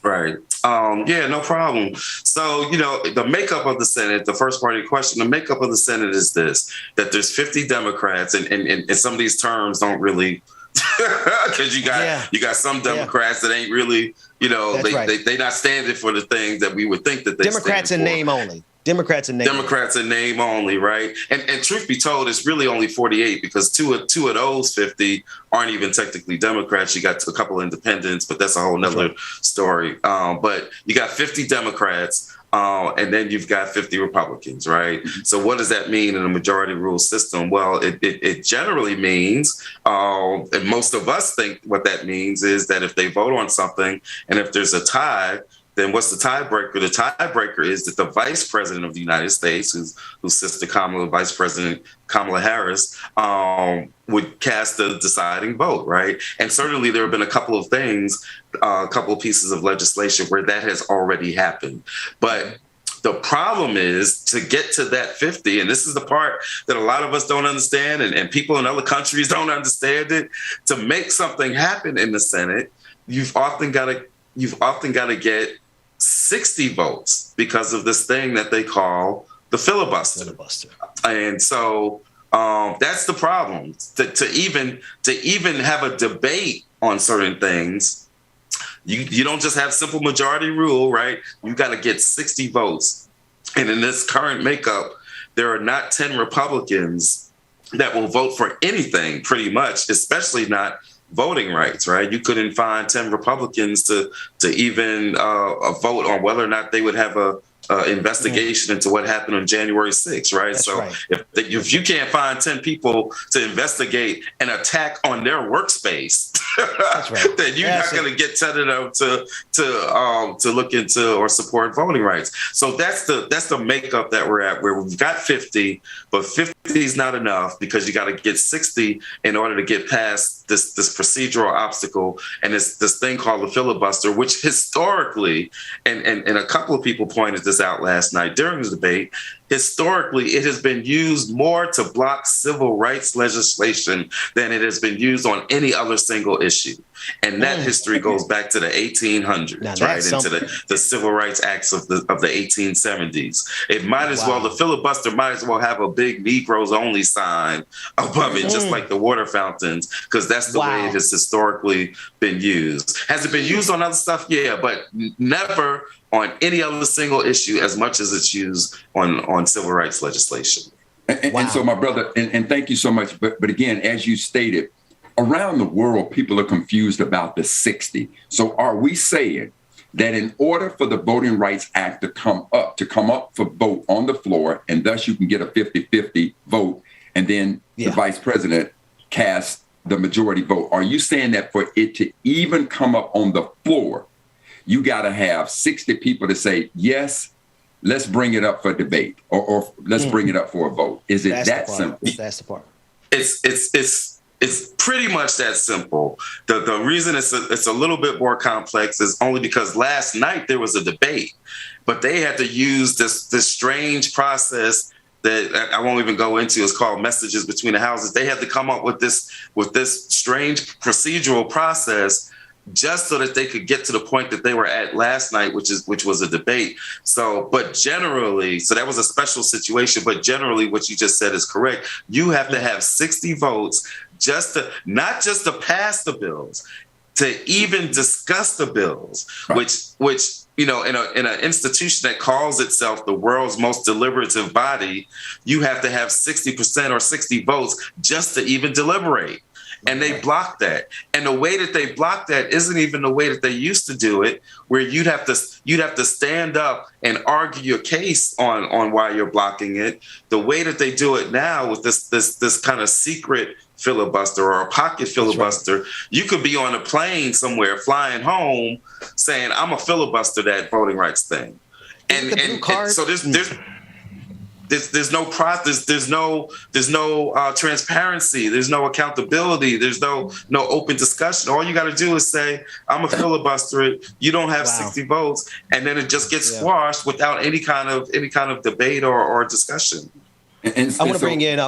Right. No problem. So, the makeup of the Senate, the first part of your question, the makeup of the Senate is this, that there's 50 Democrats, and some of these terms don't really, because you got some Democrats that ain't really, they not standing for the things that we would think that they Democrats in name only. Democrats in name only, right? And truth be told, it's really only 48, because two of those 50 aren't even technically Democrats. You got a couple of independents, but that's a whole nother story. But you got 50 Democrats, and then you've got 50 Republicans, right? So what does that mean in a majority rule system? Well, it generally means, and most of us think what that means is that if they vote on something and if there's a tie, then what's the tiebreaker? The tiebreaker is that the Vice President of the United States, whose sister Vice President Kamala Harris, would cast the deciding vote, right? And certainly there have been a couple of things, a couple of pieces of legislation where that has already happened. But the problem is to get to that 50, and this is the part that a lot of us don't understand, and people in other countries don't understand it. To make something happen in the Senate, you've often got to get 60 votes because of this thing that they call the filibuster. And so that's the problem. To even have a debate on certain things, you don't just have simple majority rule, right? You got to get 60 votes. And in this current makeup, there are not 10 Republicans that will vote for anything, pretty much, especially not voting rights, right? You couldn't find 10 Republicans to even vote on whether or not they would have a investigation into what happened on January 6th, right? That's so right. If you can't find 10 people to investigate an attack on their workspace, That's right. then you're not going to get 10 of them to look into or support voting rights. So that's the makeup that we're at, where we've got 50, but 50 is not enough because you got to get 60 in order to get past this procedural obstacle and this thing called the filibuster, which historically, and a couple of people pointed this out last night during the debate, historically, it has been used more to block civil rights legislation than it has been used on any other single issue. And that history goes back to the 1800s, right? Into the Civil Rights Acts of the 1870s. It might as well, the filibuster might as well have a big Negroes only sign above it, just like the water fountains, because that's the way it has historically been used. Has it been used on other stuff? Yeah, but never on any other single issue as much as it's used on civil rights legislation. And so, my brother, and thank you so much. But again, as you stated, around the world, people are confused about the 60. So are we saying that in order for the Voting Rights Act to come up for vote on the floor, and thus you can get a 50-50 vote, and then the vice president casts the majority vote, are you saying that for it to even come up on the floor, you got to have 60 people to say, yes, let's bring it up for debate, or let's bring it up for a vote? Is it that simple? That's the part. It's pretty much that simple. The reason it's a little bit more complex is only because last night there was a debate, but they had to use this strange process that I won't even go into. It's called messages between the houses. They had to come up with this strange procedural process just so that they could get to the point that they were at last night, which was a debate. But generally, that was a special situation, but generally what you just said is correct. You have to have 60 votes not just to pass the bills, to even discuss the bills, which in an institution that calls itself the world's most deliberative body, you have to have 60% or 60 votes just to even deliberate. And they block that. And the way that they block that isn't even the way that they used to do it, where you'd have to stand up and argue your case on why you're blocking it. The way that they do it now with this kind of secret filibuster or a pocket filibuster, you could be on a plane somewhere flying home saying, I'm a filibuster that voting rights thing. And so there's no process, there's no transparency, there's no accountability, there's no open discussion. All you got to do is say, I'm a filibuster it. You don't have 60 votes, and then it just gets squashed without any kind of debate or discussion. I want to bring in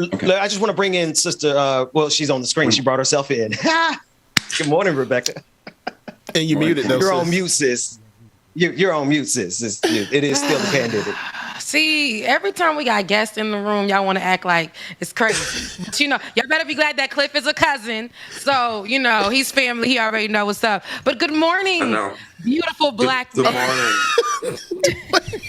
I just want to bring in Sister. She's on the screen. She brought herself in. Good morning, Rebecca. And you muted though. You're on mute, sis. You're on mute, sis. It is still the pandemic. See, every time we got guests in the room, y'all want to act like it's crazy. But, y'all better be glad that Cliff is a cousin. So, he's family. He already know what's up. But good morning, beautiful black man. Good morning.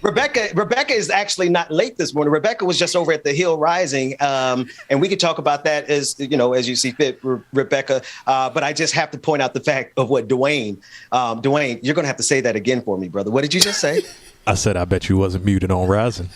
Rebecca is actually not late this morning. Rebecca was just over at the Hill Rising, and we could talk about that as you see fit, Rebecca. But I just have to point out the fact of what Dwayne, you're going to have to say that again for me, brother. What did you just say? I said, I bet you wasn't muted on Rising.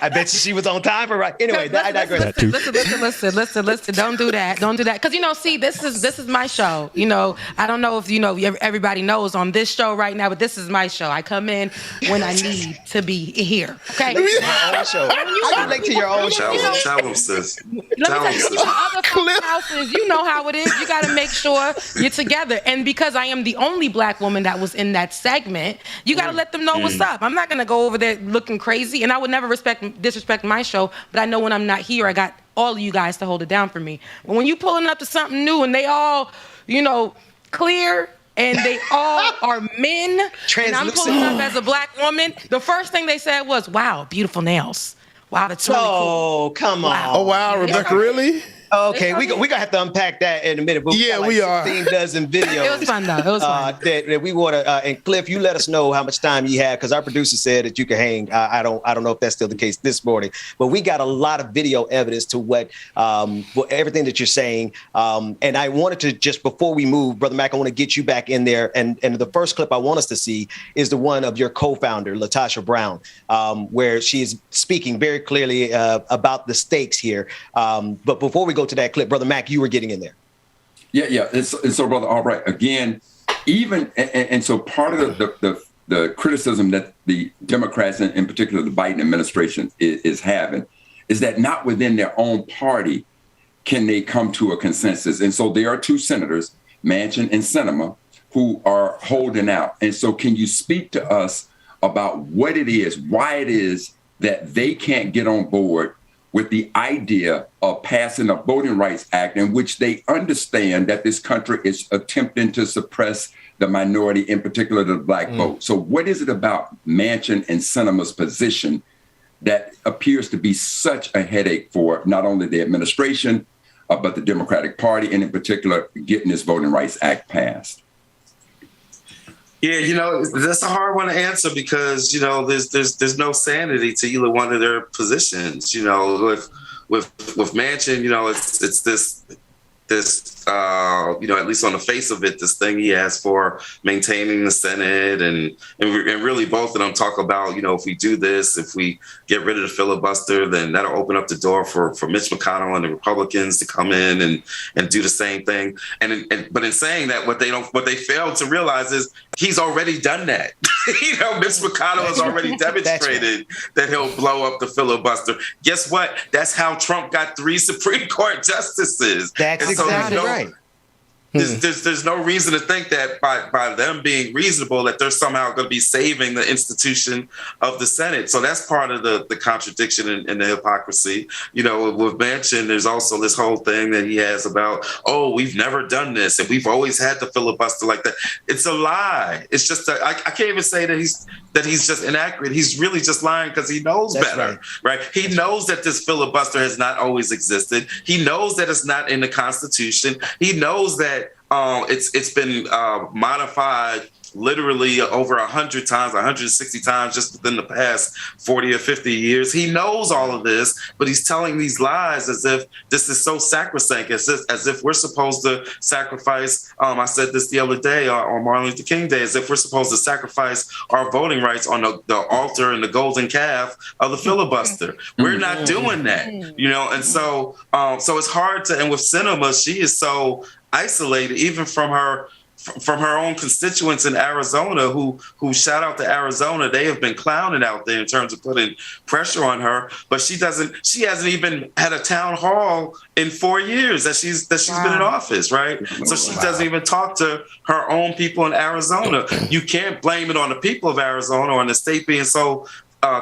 I bet you she was on time for right. Anyway, I digress. Listen. Don't do that. Because, see, this is my show. I don't know if, everybody knows on this show right now, but this is my show. I come in when I need to be here. Okay? My own show. I relate to your own show. Tell them, sis. Let me tell you, other folks' houses, you know how it is. You got to make sure you're together. And because I am the only black woman that was in that segment, you got to let them know what's up. I'm not going to go over there looking crazy, and I would never disrespect my show, but I know when I'm not here, I got all of you guys to hold it down for me. But when you pulling up to something new and they all, clear and they all are men, and I'm pulling up as a black woman, the first thing they said was, wow, beautiful nails. Wow, that's really cool. Oh, come on. Wow. Oh, wow, Rebecca, really? Okay, we gonna have to unpack that in a minute. But we are. 16 dozen videos. It was fun though. It was fun. That we want to. And Cliff, you let us know how much time you have, because our producer said that you could hang. I don't know if that's still the case this morning, but we got a lot of video evidence to what everything that you're saying. And I wanted to, just before we move, Brother Mac, I want to get you back in there. And the first clip I want us to see is the one of your co-founder, Latasha Brown, where she is speaking very clearly about the stakes here. But before we go to that clip, Brother Mac, you were getting in there. Yeah. And so, Brother Albright, again, even, and so part of the criticism that the Democrats, and in particular the Biden administration, is having, is that not within their own party can they come to a consensus. And so there are two senators, Manchin and Sinema, who are holding out. And so can you speak to us about what it is, why it is that they can't get on board with the idea of passing a Voting Rights Act in which they understand that this country is attempting to suppress the minority, in particular the Black vote. So what is it about Manchin and Sinema's position that appears to be such a headache for not only the administration, but the Democratic Party, and in particular getting this Voting Rights Act passed? Yeah, that's a hard one to answer because, there's no sanity to either one of their positions. With Manchin, it's this at least on the face of it, this thing he has for maintaining the Senate, and really both of them talk about, if we do this, if we get rid of the filibuster, then that'll open up the door for Mitch McConnell and the Republicans to come in and do the same thing. But in saying that, what they failed to realize is he's already done that. Mitch McConnell has already demonstrated that he'll blow up the filibuster. Guess what? That's how Trump got 3 Supreme Court justices. That's exactly right. There's no reason to think that by them being reasonable that they're somehow going to be saving the institution of the Senate. So that's part of the contradiction and the hypocrisy. With Manchin, there's also this whole thing that he has about, we've never done this and we've always had the filibuster like that. It's a lie. It's just I can't even say that he's just inaccurate. He's really just lying because he knows better, right? He knows that this filibuster has not always existed. He knows that it's not in the Constitution. He knows that it's been modified literally over 100 times, 160 times just within the past 40 or 50 years. He knows all of this, but he's telling these lies as if this is so sacrosanct, as if we're supposed to sacrifice, I said this the other day on Martin Luther King Day, as if we're supposed to sacrifice our voting rights on the altar and the golden calf of the filibuster. We're not doing that, and so it's hard to, and with Sinema, she is so isolated even from her own constituents in Arizona who shout out to Arizona. They have been clowning out there in terms of putting pressure on her, but she hasn't even had a town hall in 4 years that she's been in office, right? So she doesn't even talk to her own people in Arizona. You can't blame it on the people of Arizona or on the state being so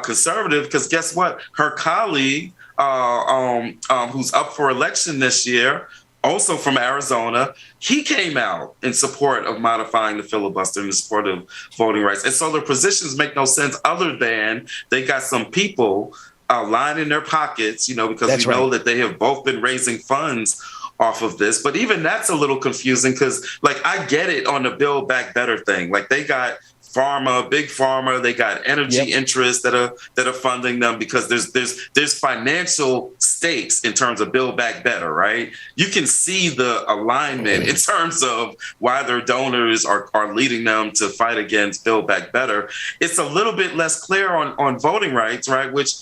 conservative, because guess what? Her colleague who's up for election this year, also from Arizona, he came out in support of modifying the filibuster and in support of voting rights. And so their positions make no sense other than they got some people lining their pockets, because we know that they have both been raising funds off of this. But even that's a little confusing because, I get it on the Build Back Better thing. They got big pharma, they got energy interests that are funding them because there's financial stakes in terms of Build Back Better, right? You can see the alignment in terms of why their donors are leading them to fight against Build Back Better. It's a little bit less clear on voting rights, right? Which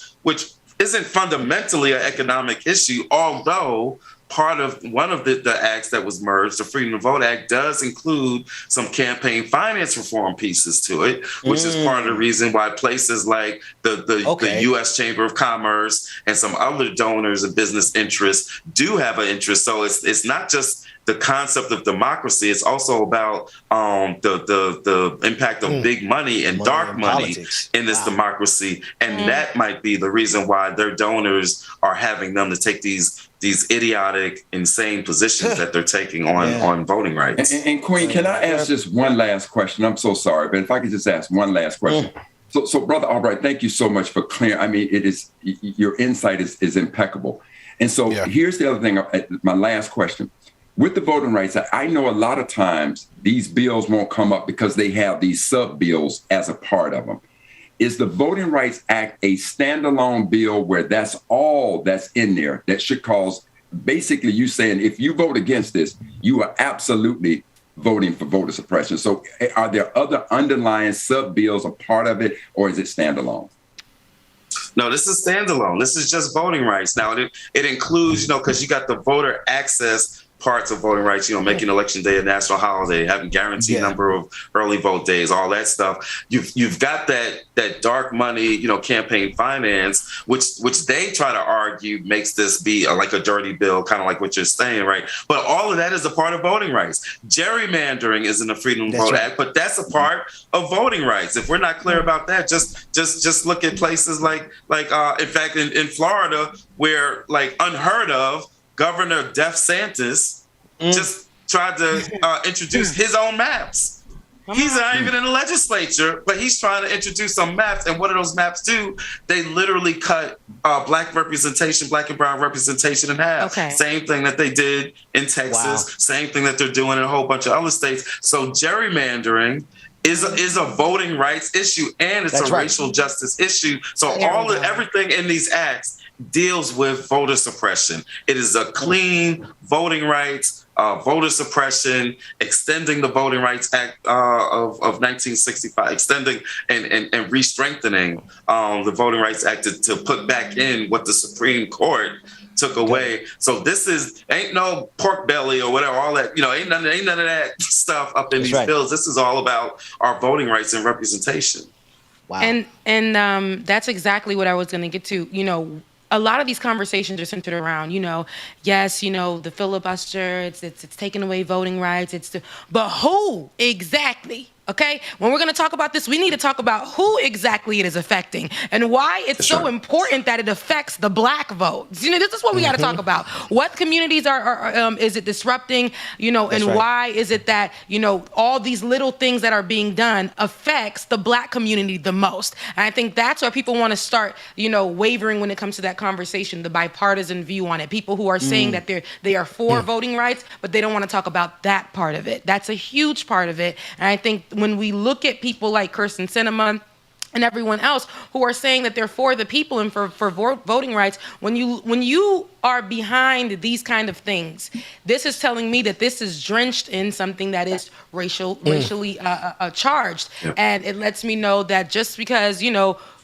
isn't fundamentally an economic issue, although part of one of the acts that was merged, the Freedom to Vote Act, does include some campaign finance reform pieces to it, which is part of the reason why places like the U.S. Chamber of Commerce and some other donors and business interests do have an interest. So it's not just the concept of democracy. It's also about the impact of big money and dark money in this democracy. And that might be the reason why their donors are having them to take these idiotic, insane positions that they're taking on voting rights. And Queen, can I ask just one last question? I'm so sorry, but if I could just ask one last question. So Brother Albright, thank you so much for clearing. I mean, your insight is impeccable. And so here's the other thing, my last question. With the voting rights, I know a lot of times these bills won't come up because they have these sub bills as a part of them. Is the Voting Rights Act a standalone bill where that's all that's in there that should cause, basically you saying if you vote against this, you are absolutely voting for voter suppression? So are there other underlying sub bills a part of it, or is it standalone? No, this is standalone. This is just voting rights. Now, it includes, because you got the voter access parts of voting rights, making Election Day a national holiday, having guaranteed number of early vote days, all that stuff. You've got that dark money, campaign finance, which they try to argue makes this be like a dirty bill, kind of like what you're saying, right? But all of that is a part of voting rights. Gerrymandering isn't a Freedom to Vote Act, but that's a part of voting rights. If we're not clear about that, just look at places like in fact in Florida, where like unheard of, Governor DeSantis just tried to introduce his own maps. He's not even in the legislature, but he's trying to introduce some maps. And what do those maps do? They literally cut black and brown representation in half. Okay. Same thing that they did in Texas. Same thing that they're doing in a whole bunch of other states. So gerrymandering is a voting rights issue, and it's a racial justice issue. So everything in these acts deals with voter suppression. It is a clean voting rights, voter suppression, extending the Voting Rights Act of 1965, extending and re-strengthening the Voting Rights Act to put back in what the Supreme Court took away. So this ain't no pork belly or whatever, all that, ain't none of that stuff up in these bills. This is all about our voting rights and representation. Wow. And that's exactly what I was going to get to. A lot of these conversations are centered around, the filibuster, it's taking away voting rights, but who exactly? Okay, when we're going to talk about this, we need to talk about who exactly it is affecting and why it's so important that it affects the black vote. This is what we got to talk about. What communities is it disrupting? Why is it that all these little things that are being done affects the black community the most? And I think that's where people want to start, wavering when it comes to that conversation, the bipartisan view on it. People who are saying that they are for voting rights, but they don't want to talk about that part of it. That's a huge part of it, and I think when we look at people like Kirsten Sinema and everyone else who are saying that they're for the people and for voting rights, when you are behind these kind of things, this is telling me that this is drenched in something that is racially charged. Yep. And it lets me know that just because,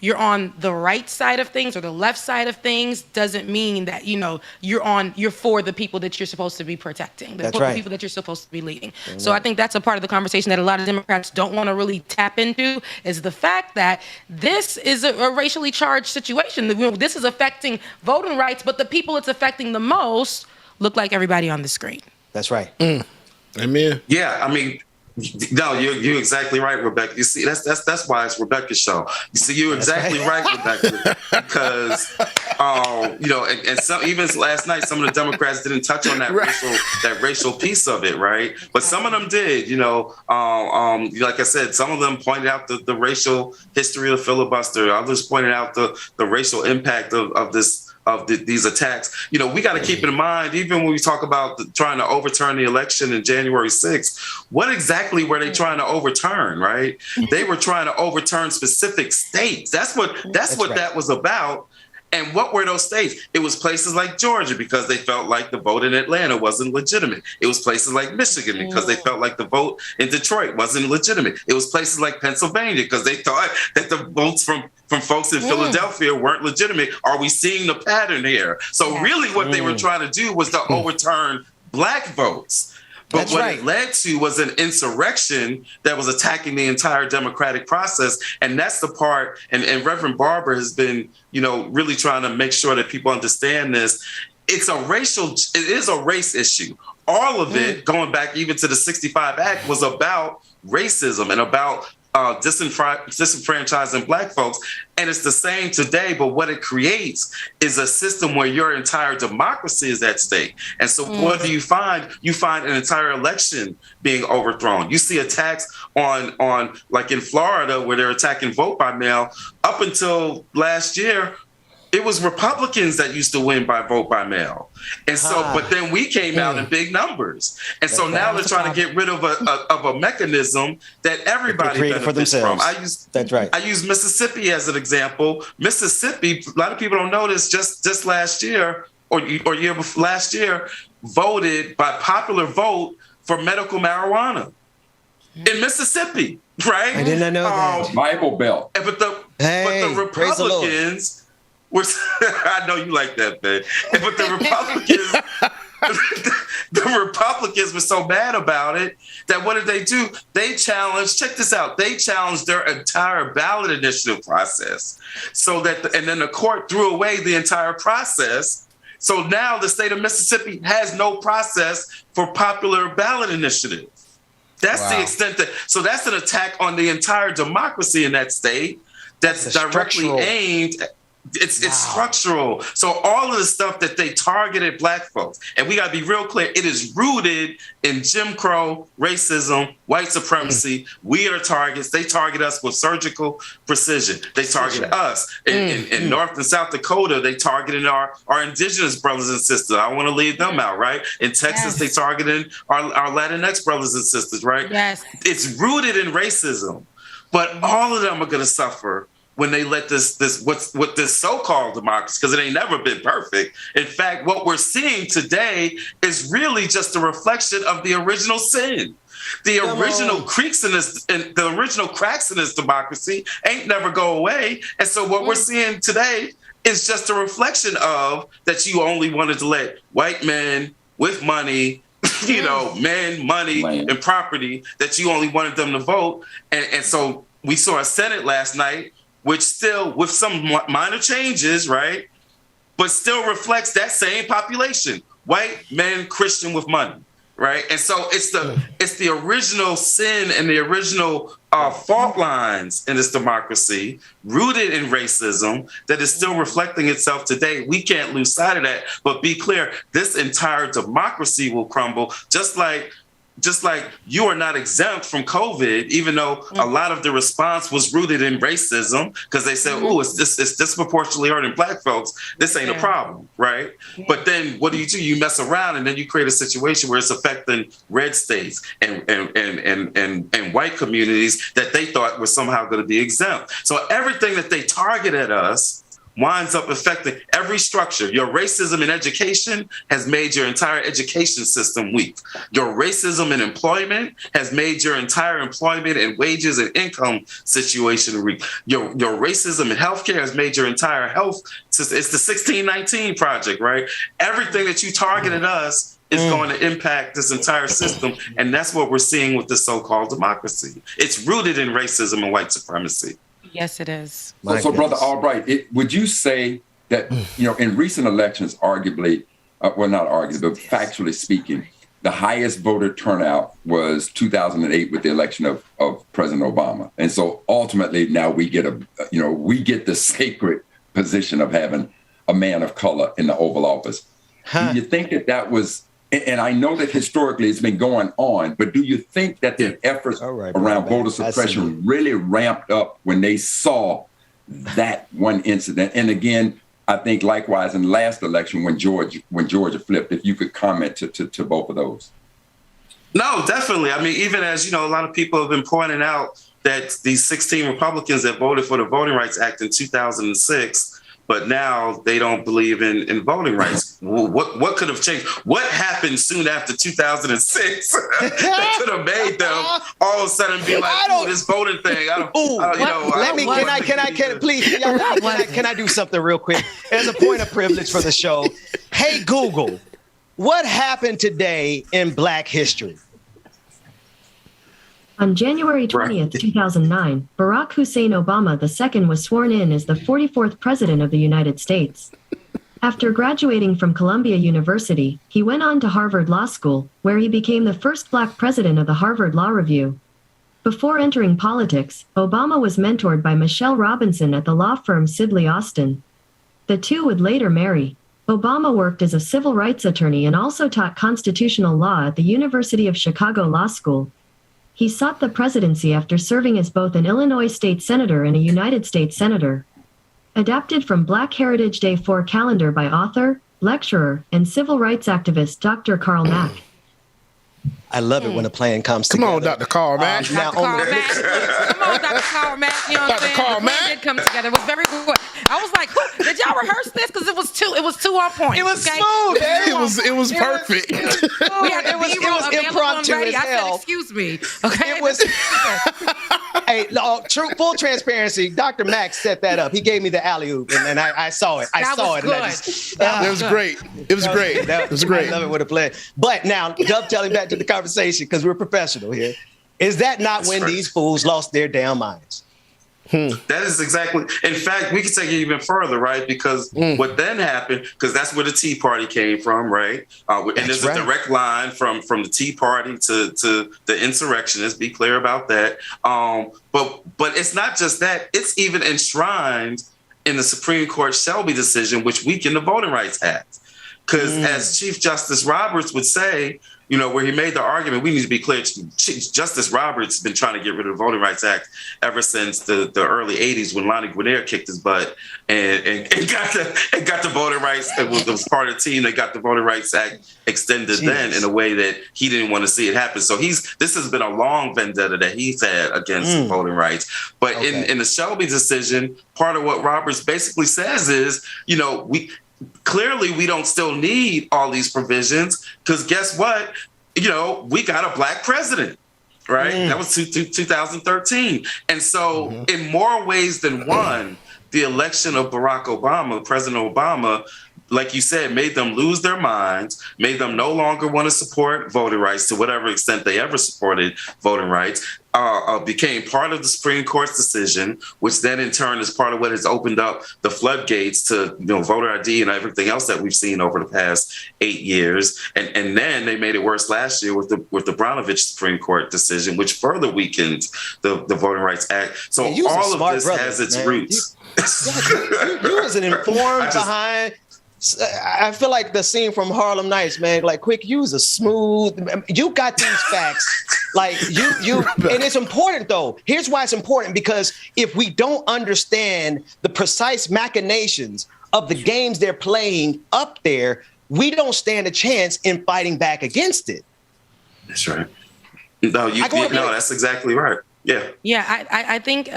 you're on the right side of things or the left side of things doesn't mean that, you're for the people that you're supposed to be protecting, the people that you're supposed to be leading. Mm-hmm. So I think that's a part of the conversation that a lot of Democrats don't want to really tap into, is the fact that this is a racially charged situation. This is affecting voting rights, but the people it's affecting the most look like everybody on the screen. That's right. Amen. Yeah, I mean, no, you're exactly right, Rebecca. You see, that's why it's Rebecca's show. You see, you're exactly right, Rebecca, because and some, even last night, some of the Democrats didn't touch on that racial piece of it, right? But some of them did. Like I said, some of them pointed out the racial history of the filibuster. Others pointed out the racial impact of these attacks. We got to keep in mind, even when we talk about trying to overturn the election in January 6th, what exactly were they trying to overturn, right? They were trying to overturn specific states. That's what that was about. And what were those states? It was places like Georgia, because they felt like the vote in Atlanta wasn't legitimate. It was places like Michigan, because they felt like the vote in Detroit wasn't legitimate. It was places like Pennsylvania, because they thought that the votes from folks in Philadelphia weren't legitimate. Are we seeing the pattern here? So really what they were trying to do was to overturn black votes. But it led to was an insurrection that was attacking the entire democratic process. And that's the part, and Reverend Barber has been, really trying to make sure that people understand this. It is a race issue. All of it, going back even to the 65 Act, was about racism and about disenfranchising black folks. And it's the same today, but what it creates is a system where your entire democracy is at stake. And so what do you find? You find an entire election being overthrown. You see attacks on like in Florida, where they're attacking vote by mail. Up until last year, it was Republicans that used to win by vote by mail. And so, but then we came out in big numbers. And so now they're trying to get rid of a mechanism that everybody benefits from. I use Mississippi as an example. Mississippi, a lot of people don't know this, just last year or year before last year, voted by popular vote for medical marijuana in Mississippi, right? I did not know that. Bible Belt. But the Republicans... I know you like that, man. But the Republicans, the Republicans were so mad about it that what did they do? They challenged, check this out, they challenged their entire ballot initiative process. So that, and then the court threw away the entire process. So now the state of Mississippi has no process for popular ballot initiative. That's the extent that, so that's an attack on the entire democracy in that state that's directly aimed. It's structural. So all of the stuff that they targeted Black folks, and we got to be real clear, it is rooted in Jim Crow, racism, white supremacy. We are targets. They target us with surgical precision. They target us. In North and South Dakota, they targeted our indigenous brothers and sisters. I want to leave them out, right? In Texas, they targeted our Latinx brothers and sisters, right? Yes. It's rooted in racism. But all of them are going to suffer when they let this so-called democracy, because it ain't never been perfect. In fact, what we're seeing today is really just a reflection of the original sin. The original cracks in this democracy ain't never go away. And so what we're seeing today is just a reflection of that you only wanted to let white men with money, men, money, and property, that you only wanted them to vote. And so we saw a Senate last night, which still, with some minor changes, right, but still reflects that same population, white men, Christian with money, right? And so it's the original sin and the original fault lines in this democracy, rooted in racism, that is still reflecting itself today. We can't lose sight of that, but be clear, this entire democracy will crumble, just like you are not exempt from COVID, even though a lot of the response was rooted in racism, because they said, it's disproportionately hurting Black folks. This ain't a problem, right? But then what do? You mess around and then you create a situation where it's affecting red states and white communities that they thought were somehow going to be exempt. So everything that they target at us winds up affecting every structure. Your racism in education has made your entire education system weak. Your racism in employment has made your entire employment and wages and income situation weak. Your racism in healthcare has made your entire health system. It's the 1619 project, right? Everything that you targeted us is going to impact this entire system. And that's what we're seeing with the so-called democracy. It's rooted in racism and white supremacy. Yes, it is. So Brother Albright, would you say that, in recent elections, arguably, not arguably, but factually speaking, the highest voter turnout was 2008 with the election of President Obama. And so ultimately now we get the sacred position of having a man of color in the Oval Office. Do you think that was, and I know that historically it's been going on, but do you think that the efforts around voter suppression really ramped up when they saw that one incident? And again, I think likewise in the last election when Georgia flipped, if you could comment to both of those. No, definitely. I mean, even as, a lot of people have been pointing out that these 16 Republicans that voted for the Voting Rights Act in 2006, but now they don't believe in voting rights. What could have changed? What happened soon after 2006 that could have made them all of a sudden be like, this voting thing? Can I do something real quick? As a point of privilege for the show. Hey, Google, what happened today in Black history? On January 20th, 2009, Barack Hussein Obama II was sworn in as the 44th President of the United States. After graduating from Columbia University, he went on to Harvard Law School, where he became the first Black president of the Harvard Law Review. Before entering politics, Obama was mentored by Michelle Robinson at the law firm Sidley Austin. The two would later marry. Obama worked as a civil rights attorney and also taught constitutional law at the University of Chicago Law School. He sought the presidency after serving as both an Illinois state senator and a United States senator. Adapted from Black Heritage Day 4 calendar by author, lecturer, and civil rights activist Dr. Karl Mack. I love it when a plan comes Come together. on, Dr. Karl Mack. Come on, Dr. Karl Mack. You know what I'm saying? The plan did come together. It was very good. I was like, did y'all y'all rehearse this? Because it was too on point. It was okay? smooth, man. It was perfect. We had the B-roll available and ready. I said, excuse me. Okay. It was. Hey, full transparency. Dr. Max set that up. He gave me the alley-oop, and I saw it. That was good. It was great. It was great. It was great. I love it with a play. But now, dovetailing back to the conversation, because we're professional here, is that not when these fools lost their damn minds? That is exactly. In fact, we can take it even further, right? Because what then happened, because that's where the Tea Party came from, right? And there's a direct line from the Tea Party to the insurrectionists. Be clear about that. But it's not just that; it's even enshrined in the Supreme Court Shelby decision, which weakened the Voting Rights Act. Because as Chief Justice Roberts would say, you know, where he made the argument, we need to be clear, Justice Roberts has been trying to get rid of the Voting Rights Act ever since the early 80s when Lonnie Guinier kicked his butt and got the Voting Rights. It was part of the team that got the Voting Rights Act extended then in a way that he didn't want to see it happen. So this has been a long vendetta that he's had against voting rights. But in the Shelby decision, part of what Roberts basically says is, you know, Clearly, we don't still need all these provisions because guess what? You know, we got a black president, right? That was 2013. And so in more ways than one, the election of Barack Obama, President Obama, like you said, made them lose their minds, made them no longer want to support voting rights to whatever extent they ever supported voting rights, became part of the Supreme Court's decision, which then in turn is part of what has opened up the floodgates to, you know, voter ID and everything else that we've seen over the past 8 years. And then they made it worse last year with the Brownovich Supreme Court decision, which further weakened the Voting Rights Act. So all of this has its roots. You was an informed behind. I feel like the scene from Harlem Nights, man. Like, Quick, you was a smooth. You got these facts. Like you, and it's important though. Here's why it's important, because if we don't understand the precise machinations of the games they're playing up there, we don't stand a chance in fighting back against it. That's right. No, that's exactly right. Yeah. Yeah, I think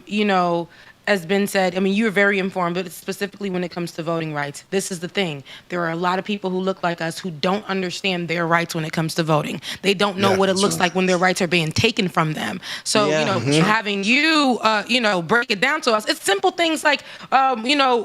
you know, as Ben said, I mean, you're very informed, but specifically when it comes to voting rights, this is the thing. There are a lot of people who look like us who don't understand their rights when it comes to voting. They don't know what it looks like when their rights are being taken from them. So, you know, having you, you know, break it down to us, it's simple things like, you know,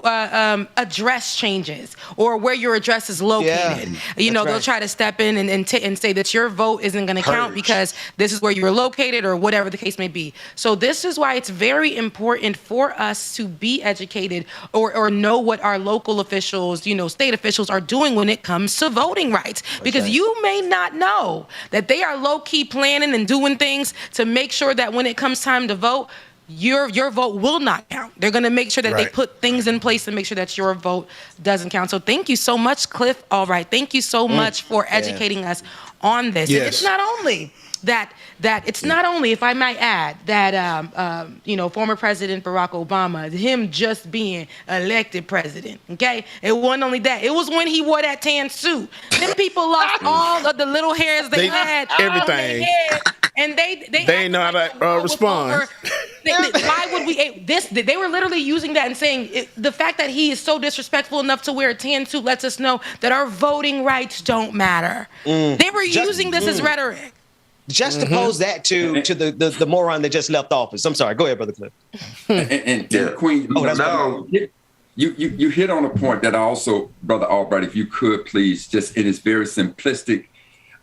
address changes or where your address is located. You know, they'll try to step in and say that your vote isn't going to count because this is where you're located or whatever the case may be. So this is why it's very important for us to be educated or know what our local officials, you know, state officials are doing when it comes to voting rights. Because you may not know that they are low-key planning and doing things to make sure that when it comes time to vote, your vote will not count. They're going to make sure that they put things in place to make sure that your vote doesn't count. So thank you so much, Cliff. Albright. Thank you so much for educating us on this. And it's not only that it's not only, if I might add, that you know, former President Barack Obama, him just being elected president, okay? It wasn't only that. It was when he wore that tan suit. Them people lost all of the little hairs they had. Everything. And they ain't know how to respond. Why would we? They were literally using that and saying the fact that he is so disrespectful enough to wear a tan suit lets us know that our voting rights don't matter. They were using this as rhetoric. Juxtapose that to the moron that just left office. I'm sorry. Go ahead, Brother Cliff. and Queen, you hit on a point that I also, Brother Albright, if you could please, just in its very simplistic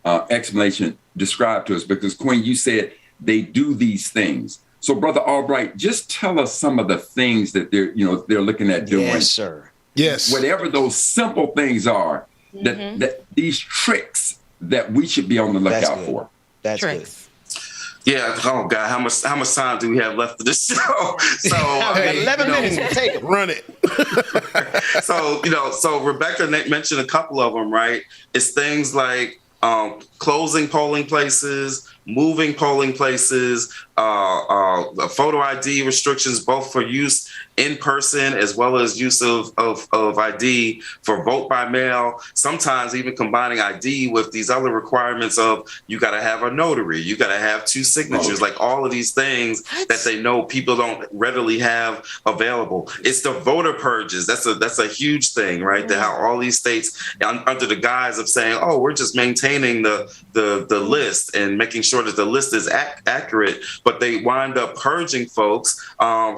explanation, describe to us, because Queen, you said they do these things. So, Brother Albright, just tell us some of the things that they're looking at doing. Yes, sir. Yes. Whatever those simple things are, that these tricks that we should be on the lookout for. That's tricks. Good. Yeah. Oh God, how much time do we have left of this show? So 11 minutes. Take it. Run it. So Rebecca mentioned a couple of them, right? It's things like closing polling places, moving polling places, photo ID restrictions, both for use in person as well as use of ID for vote by mail, sometimes even combining ID with these other requirements of you got to have a notary, you got to have 2 signatures, like all of these things that they know people don't readily have available. It's the voter purges. That's a huge thing, right? That how all these states, under the guise of saying, oh, we're just maintaining the list and making sure that the list is accurate, but they wind up purging folks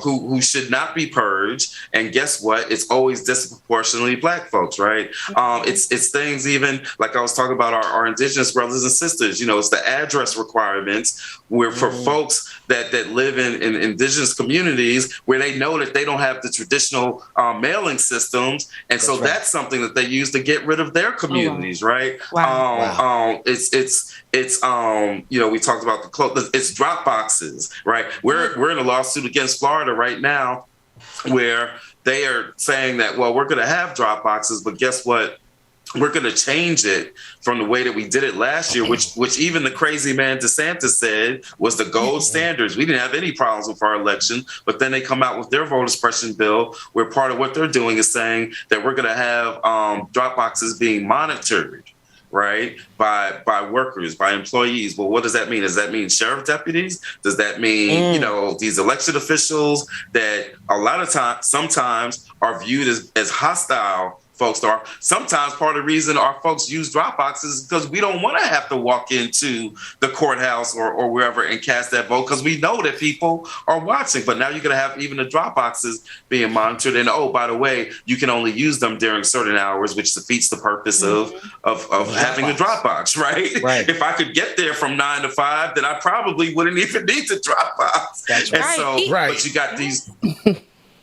who should not be purged. And guess what? It's always disproportionately Black folks, right? It's things even like I was talking about our indigenous brothers and sisters. You know, it's the address requirements where for folks that live in indigenous communities where they know that they don't have the traditional mailing systems, and so that's something that they use to get rid of their communities, right? Wow. It's you know, we talked about it's drop boxes, right? We're in a lawsuit against Florida right now where they are saying that, well, we're going to have drop boxes, but guess what? We're going to change it from the way that we did it last year, which even the crazy man DeSantis said was the gold standards. We didn't have any problems with our election, but then they come out with their voter suppression bill where part of what they're doing is saying that we're going to have drop boxes being monitored, right, by workers, by employees. Well, what does that mean? Does that mean sheriff deputies? Does that mean, you know, these elected officials that a lot of times, sometimes are viewed as hostile folks are? Sometimes part of the reason our folks use drop boxes is because we don't want to have to walk into the courthouse or wherever and cast that vote because we know that people are watching. But now you're going to have even the drop boxes being monitored. And oh, by the way, you can only use them during certain hours, which defeats the purpose of having a drop box, right? If I could get there from 9 to 5, then I probably wouldn't even need the drop box. That's right. And so, but you got these.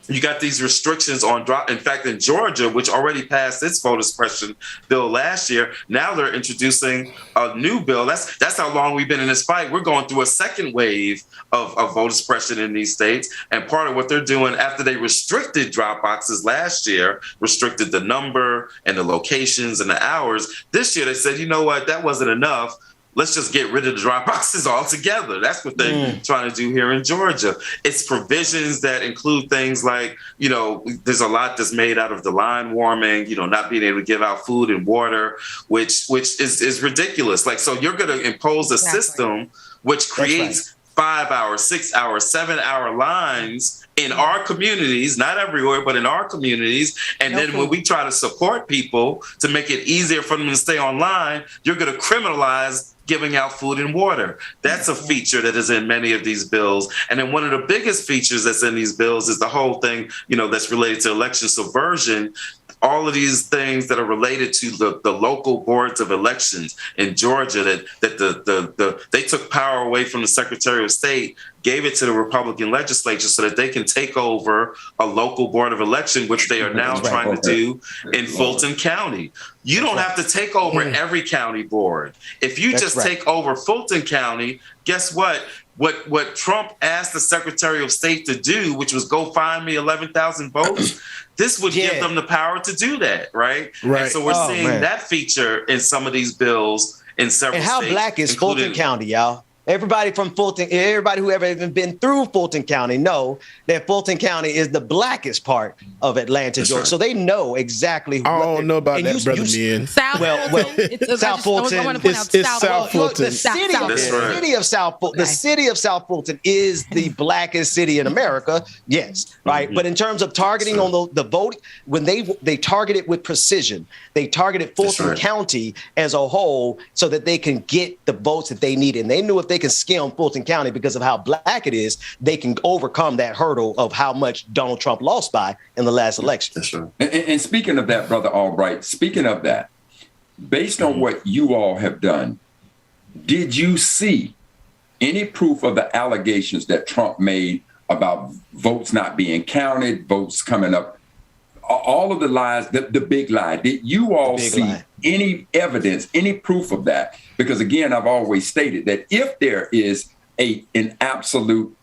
You got these restrictions on drop. In fact, in Georgia, which already passed its voter suppression bill last year, now they're introducing a new bill. That's how long we've been in this fight. We're going through a second wave of voter suppression in these states. And part of what they're doing after they restricted drop boxes last year, restricted the number and the locations and the hours. This year, they said, you know what, that wasn't enough. Let's just get rid of the drop boxes altogether. That's what they're trying to do here in Georgia. It's provisions that include things like, you know, there's a lot that's made out of the line warming, you know, not being able to give out food and water, which is ridiculous. Like, so you're going to impose a system which creates 5-hour, 6-hour, 7-hour lines in our communities, not everywhere, but in our communities. And then when we try to support people to make it easier for them to stay online, you're going to criminalize giving out food and water. That's a feature that is in many of these bills. And then one of the biggest features that's in these bills is the whole thing, you know, that's related to election subversion. All of these things that are related to the local boards of elections in Georgia, that they took power away from the Secretary of State, gave it to the Republican legislature so that they can take over a local board of election, which they are now trying to do in Fulton County. You don't have to take over every county board. If you just take over Fulton County, guess what? What Trump asked the Secretary of State to do, which was go find me 11,000 votes, this would give them the power to do that, right? And so we're seeing that feature in some of these bills in several states. And how black is Fulton County, y'all? Everybody from Fulton, everybody who ever even been through Fulton County know that Fulton County is the blackest part of Atlanta, Georgia. So they know exactly. I don't know about that, brother man. South Fulton. I want to point out South Fulton. The city of South Fulton. The city of South Fulton is the blackest city in America. Yes, right. But in terms of targeting on the vote, when they targeted with precision, they targeted Fulton County as a whole so that they can get the votes that they needed. And they knew if they can skim Fulton County because of how black it is, they can overcome that hurdle of how much Donald Trump lost by in the last election. And speaking of that, Brother Albright, speaking of that, based on what you all have done, did you see any proof of the allegations that Trump made about votes not being counted, votes coming up, all of the lies, the big lie? Did you all see any evidence, any proof of that? Because again, I've always stated that if there is an absolute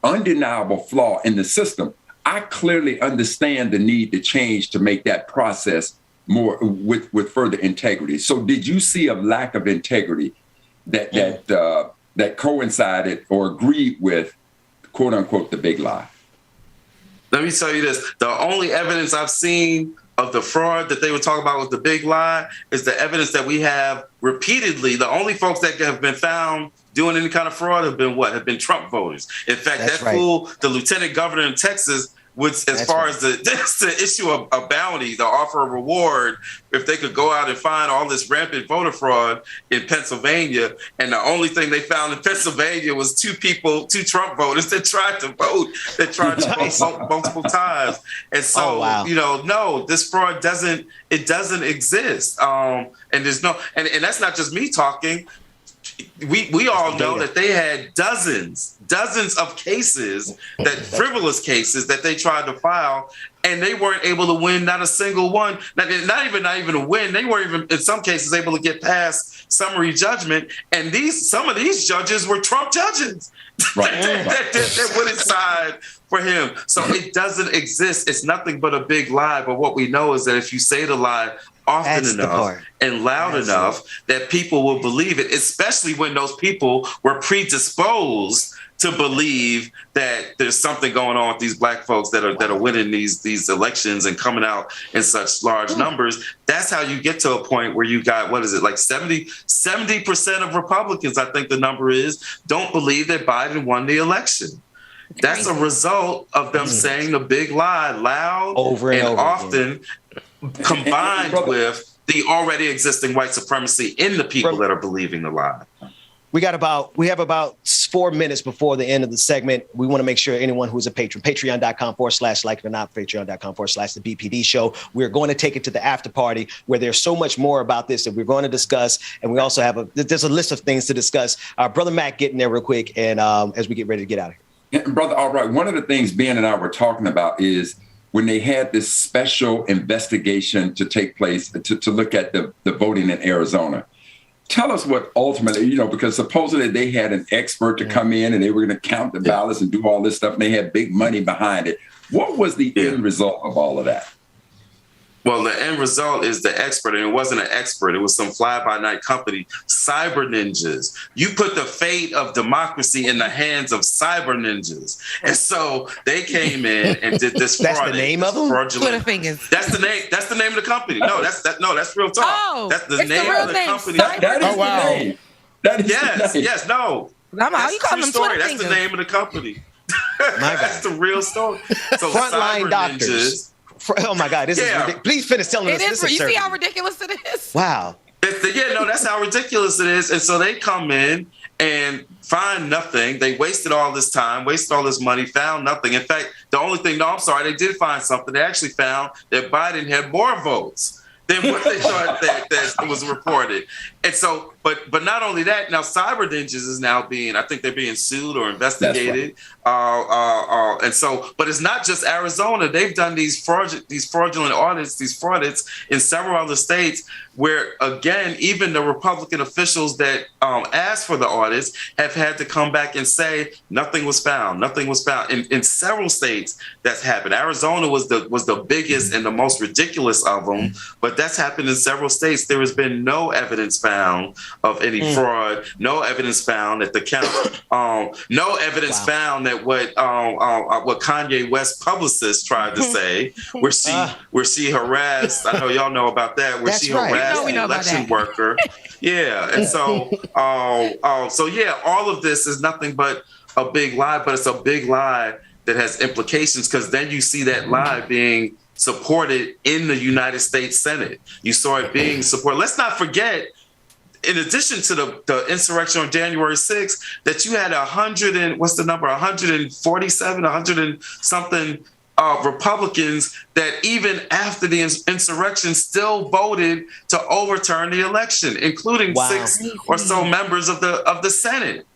undeniable flaw in the system, I clearly understand the need to change to make that process more with further integrity. So did you see a lack of integrity that coincided or agreed with, quote unquote, the big lie? Let me tell you this. The only evidence I've seen of the fraud that they were talking about with the big lie is the evidence that we have repeatedly. The only folks that have been found doing any kind of fraud have been Trump voters. In fact, fool, the lieutenant governor in Texas, as far as the issue of a bounty, the offer of reward, if they could go out and find all this rampant voter fraud in Pennsylvania, and the only thing they found in Pennsylvania was two Trump voters that tried to vote multiple times. And so, no, this fraud doesn't exist. And there's and that's not just me talking. We all know that they had dozens of cases, frivolous cases that they tried to file, and they weren't able to win not a single one. Not even a win. They weren't even in some cases able to get past summary judgment. And some of these judges were Trump judges that wouldn't side for him. So it doesn't exist. It's nothing but a big lie. But what we know is that if you say the lie often enough and loud enough, that people will believe it, especially when those people were predisposed to believe that there's something going on with these black folks that are winning these elections and coming out in such large numbers. That's how you get to a point where you got, what is it, like 70% of Republicans, I think the number is, don't believe that Biden won the election. That's a result of them saying the big lie loud over and often, combined with the already existing white supremacy in the people that are believing the lie. We have about 4 minutes before the end of the segment. We want to make sure anyone who's a patron, patreon.com/like it or not, patreon.com/the BPD show. We're going to take it to the after party where there's so much more about this that we're going to discuss. And we also have there's a list of things to discuss. Brother Mac, get in there real quick. And as we get ready to get out of here. Yeah, Brother Albright, one of the things Ben and I were talking about is when they had this special investigation to take place to look at the voting in Arizona. Tell us what ultimately, because supposedly they had an expert to come in and they were going to count the ballots and do all this stuff, and they had big money behind it. What was the end result of all of that? Well, the end result is the expert, and it wasn't an expert. It was some fly-by-night company, cyber ninjas. You put the fate of democracy in the hands of cyber ninjas. And so they came in and did this fraud. That's the name of them? Twitter fingers. That's the name of the company. No, that's real talk. Oh, that's the name of the company. That is the name. That is the name. Yes, no. How you call them Twitter That's fingers? the name of the company. My That's the real story. So Frontline cyber doctors. ninjas. Oh my God, this is ridiculous. Please finish telling us this. You see how ridiculous it is? Wow. That's how ridiculous it is. And so they come in and find nothing. They wasted all this time, wasted all this money, found nothing. In fact, the only thing, they did find something. They actually found that Biden had more votes than what they thought that was reported. And so, but not only that, now cyber ninjas is now I think they're being sued or investigated. And so, but it's not just Arizona. They've done these fraudulent audits, these fraudits in several other states where, again, even the Republican officials that asked for the audits have had to come back and say nothing was found. Nothing was found in several states. That's happened. Arizona was the biggest and the most ridiculous of them, but that's happened in several states. There has been no evidence found of any fraud. No evidence found at the count. No evidence found that what Kanye West publicist tried to say, where she harassed. I know y'all know about that. Where she harassed the election worker. Yeah, and so all of this is nothing but a big lie. But it's a big lie that has implications, because then you see that lie being supported in the United States Senate. You saw it being supported. Let's not forget, in addition to the insurrection on January 6th, that you had 147, 100 and something Republicans that even after the insurrection still voted to overturn the election, including 6 or so members of the Senate.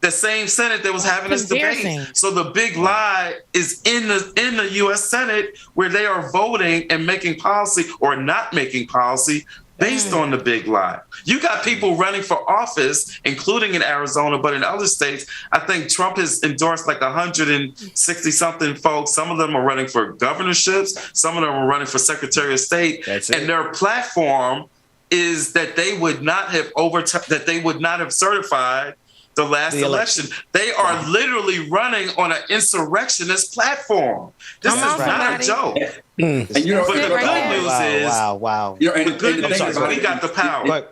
The same Senate that was having this debate. So the big lie is in the U.S. Senate, where they are voting and making policy or not making policy based on the big lie. You got people running for office, including in Arizona, but in other states, I think Trump has endorsed like 160 something folks. Some of them are running for governorships. Some of them are running for Secretary of State. And their platform is that they would not have certified the last election. They are literally running on an insurrectionist platform. This is not a joke. And you know, but the good news is, wow. You know, and the good news is we got the power.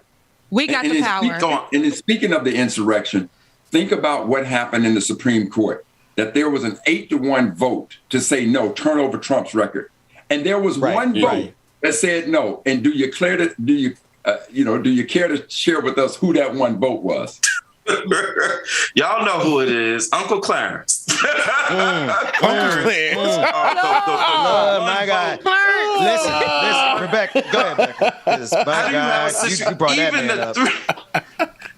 We got the power. And in speaking of the insurrection, think about what happened in the Supreme Court, that there was an 8-1 vote to say no, turn over Trump's record. And there was one vote that said no. And do you care to share with us who that one vote was? Y'all know who it is. Uncle Clarence. Uncle Clarence. My God. Listen, Rebecca, go ahead, Rebecca. How do you have a situation? You brought that man up.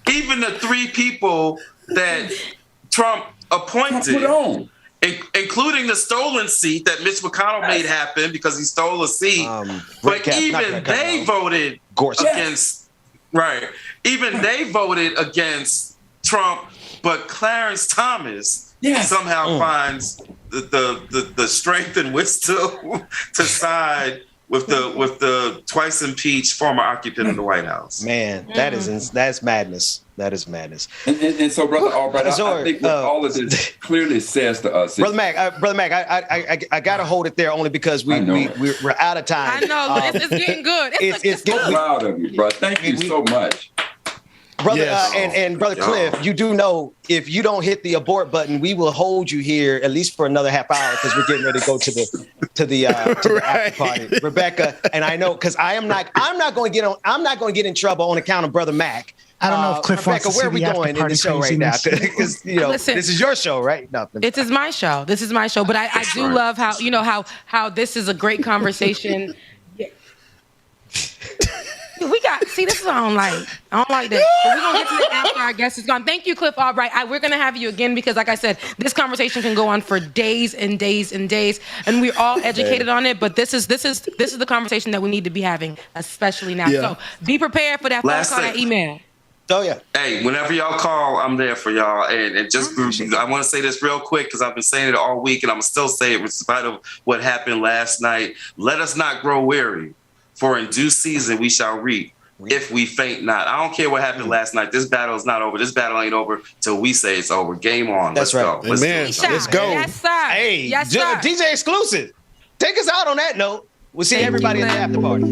Even the 3 people that Trump appointed, including the stolen seat that Mitch McConnell made happen because he stole a seat, but even they voted against. Right. Even they voted against Trump, but Clarence Thomas somehow finds the strength and wisdom to side with the twice impeached former occupant of the White House. Man, that's madness. That is madness. And so, Brother Albright, I think what all of this clearly says to us is... Brother Mac, I got to hold it there only because we're out of time. I know, but it's getting good. It's getting proud of you, bro. Thank you so much. Brother, and Brother Cliff, you do know if you don't hit the abort button, we will hold you here at least for another half hour because we're getting ready to go to the after party. Rebecca, and I know because I'm not going to get in trouble on account of Brother Mac. I don't know if Cliff Rebecca, wants to where are we going in the show right now? Because Listen, this is your show, right? No, this is my show. This is my show. But I do love how this is a great conversation. This is what I don't like. I don't like that. But we're gonna get to the after our guest is gone. Thank you, Cliff Albright. We're gonna have you again because, like I said, this conversation can go on for days and days and days, and we're all educated on it. But this is the conversation that we need to be having, especially now. Yeah. So be prepared for that phone call, that email. Oh yeah. Hey, whenever y'all call, I'm there for y'all. And just I want to say this real quick because I've been saying it all week, and I'm still saying it in spite of what happened last night. Let us not grow weary, for in due season we shall reap. If we faint not. I don't care what happened last night. This battle is not over. This battle ain't over till we say it's over. Game on. That's Let's right. Go. Let's go. Yes, sir. Hey, yes, sir. DJ Exclusive. Take us out on that note. We'll see everybody at the after party.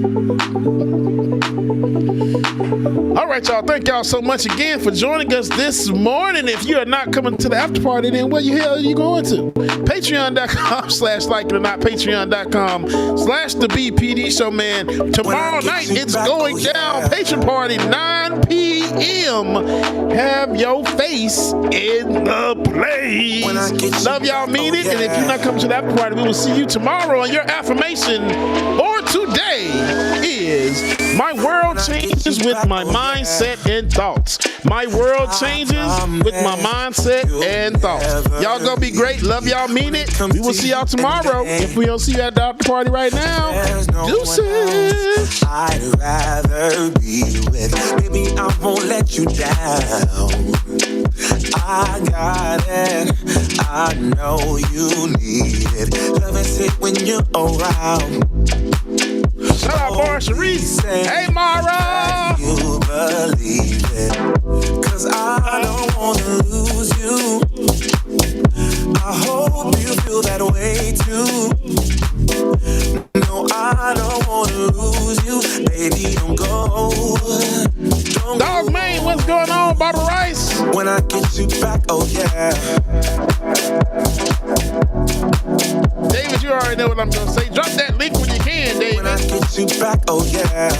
All right, y'all. Thank y'all so much again for joining us this morning. If you are not coming to the after party, then where the hell are you going to? Patreon.com/LikeItOrNot. Patreon.com/The BPD Show, man. Tomorrow night, it's going down. Patron party, 9 p.m. Have your face in the place. Love y'all, mean it. And if you're not coming to the after party, we will see you tomorrow. And your affirmation or today is: my world changes with my mindset and thoughts. My world changes with my mindset and thoughts. Y'all gonna be great. Love y'all, mean it. We will see y'all tomorrow. If we don't see you at the after party right now, deuces. I'd rather be with. Baby, I won't let you down. I got it. I know you need it. Love is it when you're around. Shout out, Mara Sharice. Hey, Mara. You believe it. Cause I don't want to lose you. I hope you feel that way too. No, I don't want to lose you. Baby, don't go. Dog Man, what's going on, Barbara Rice? When I get you back, oh yeah. David, you already know what I'm gonna say. Drop that link when you can, David. When I get you back, oh yeah.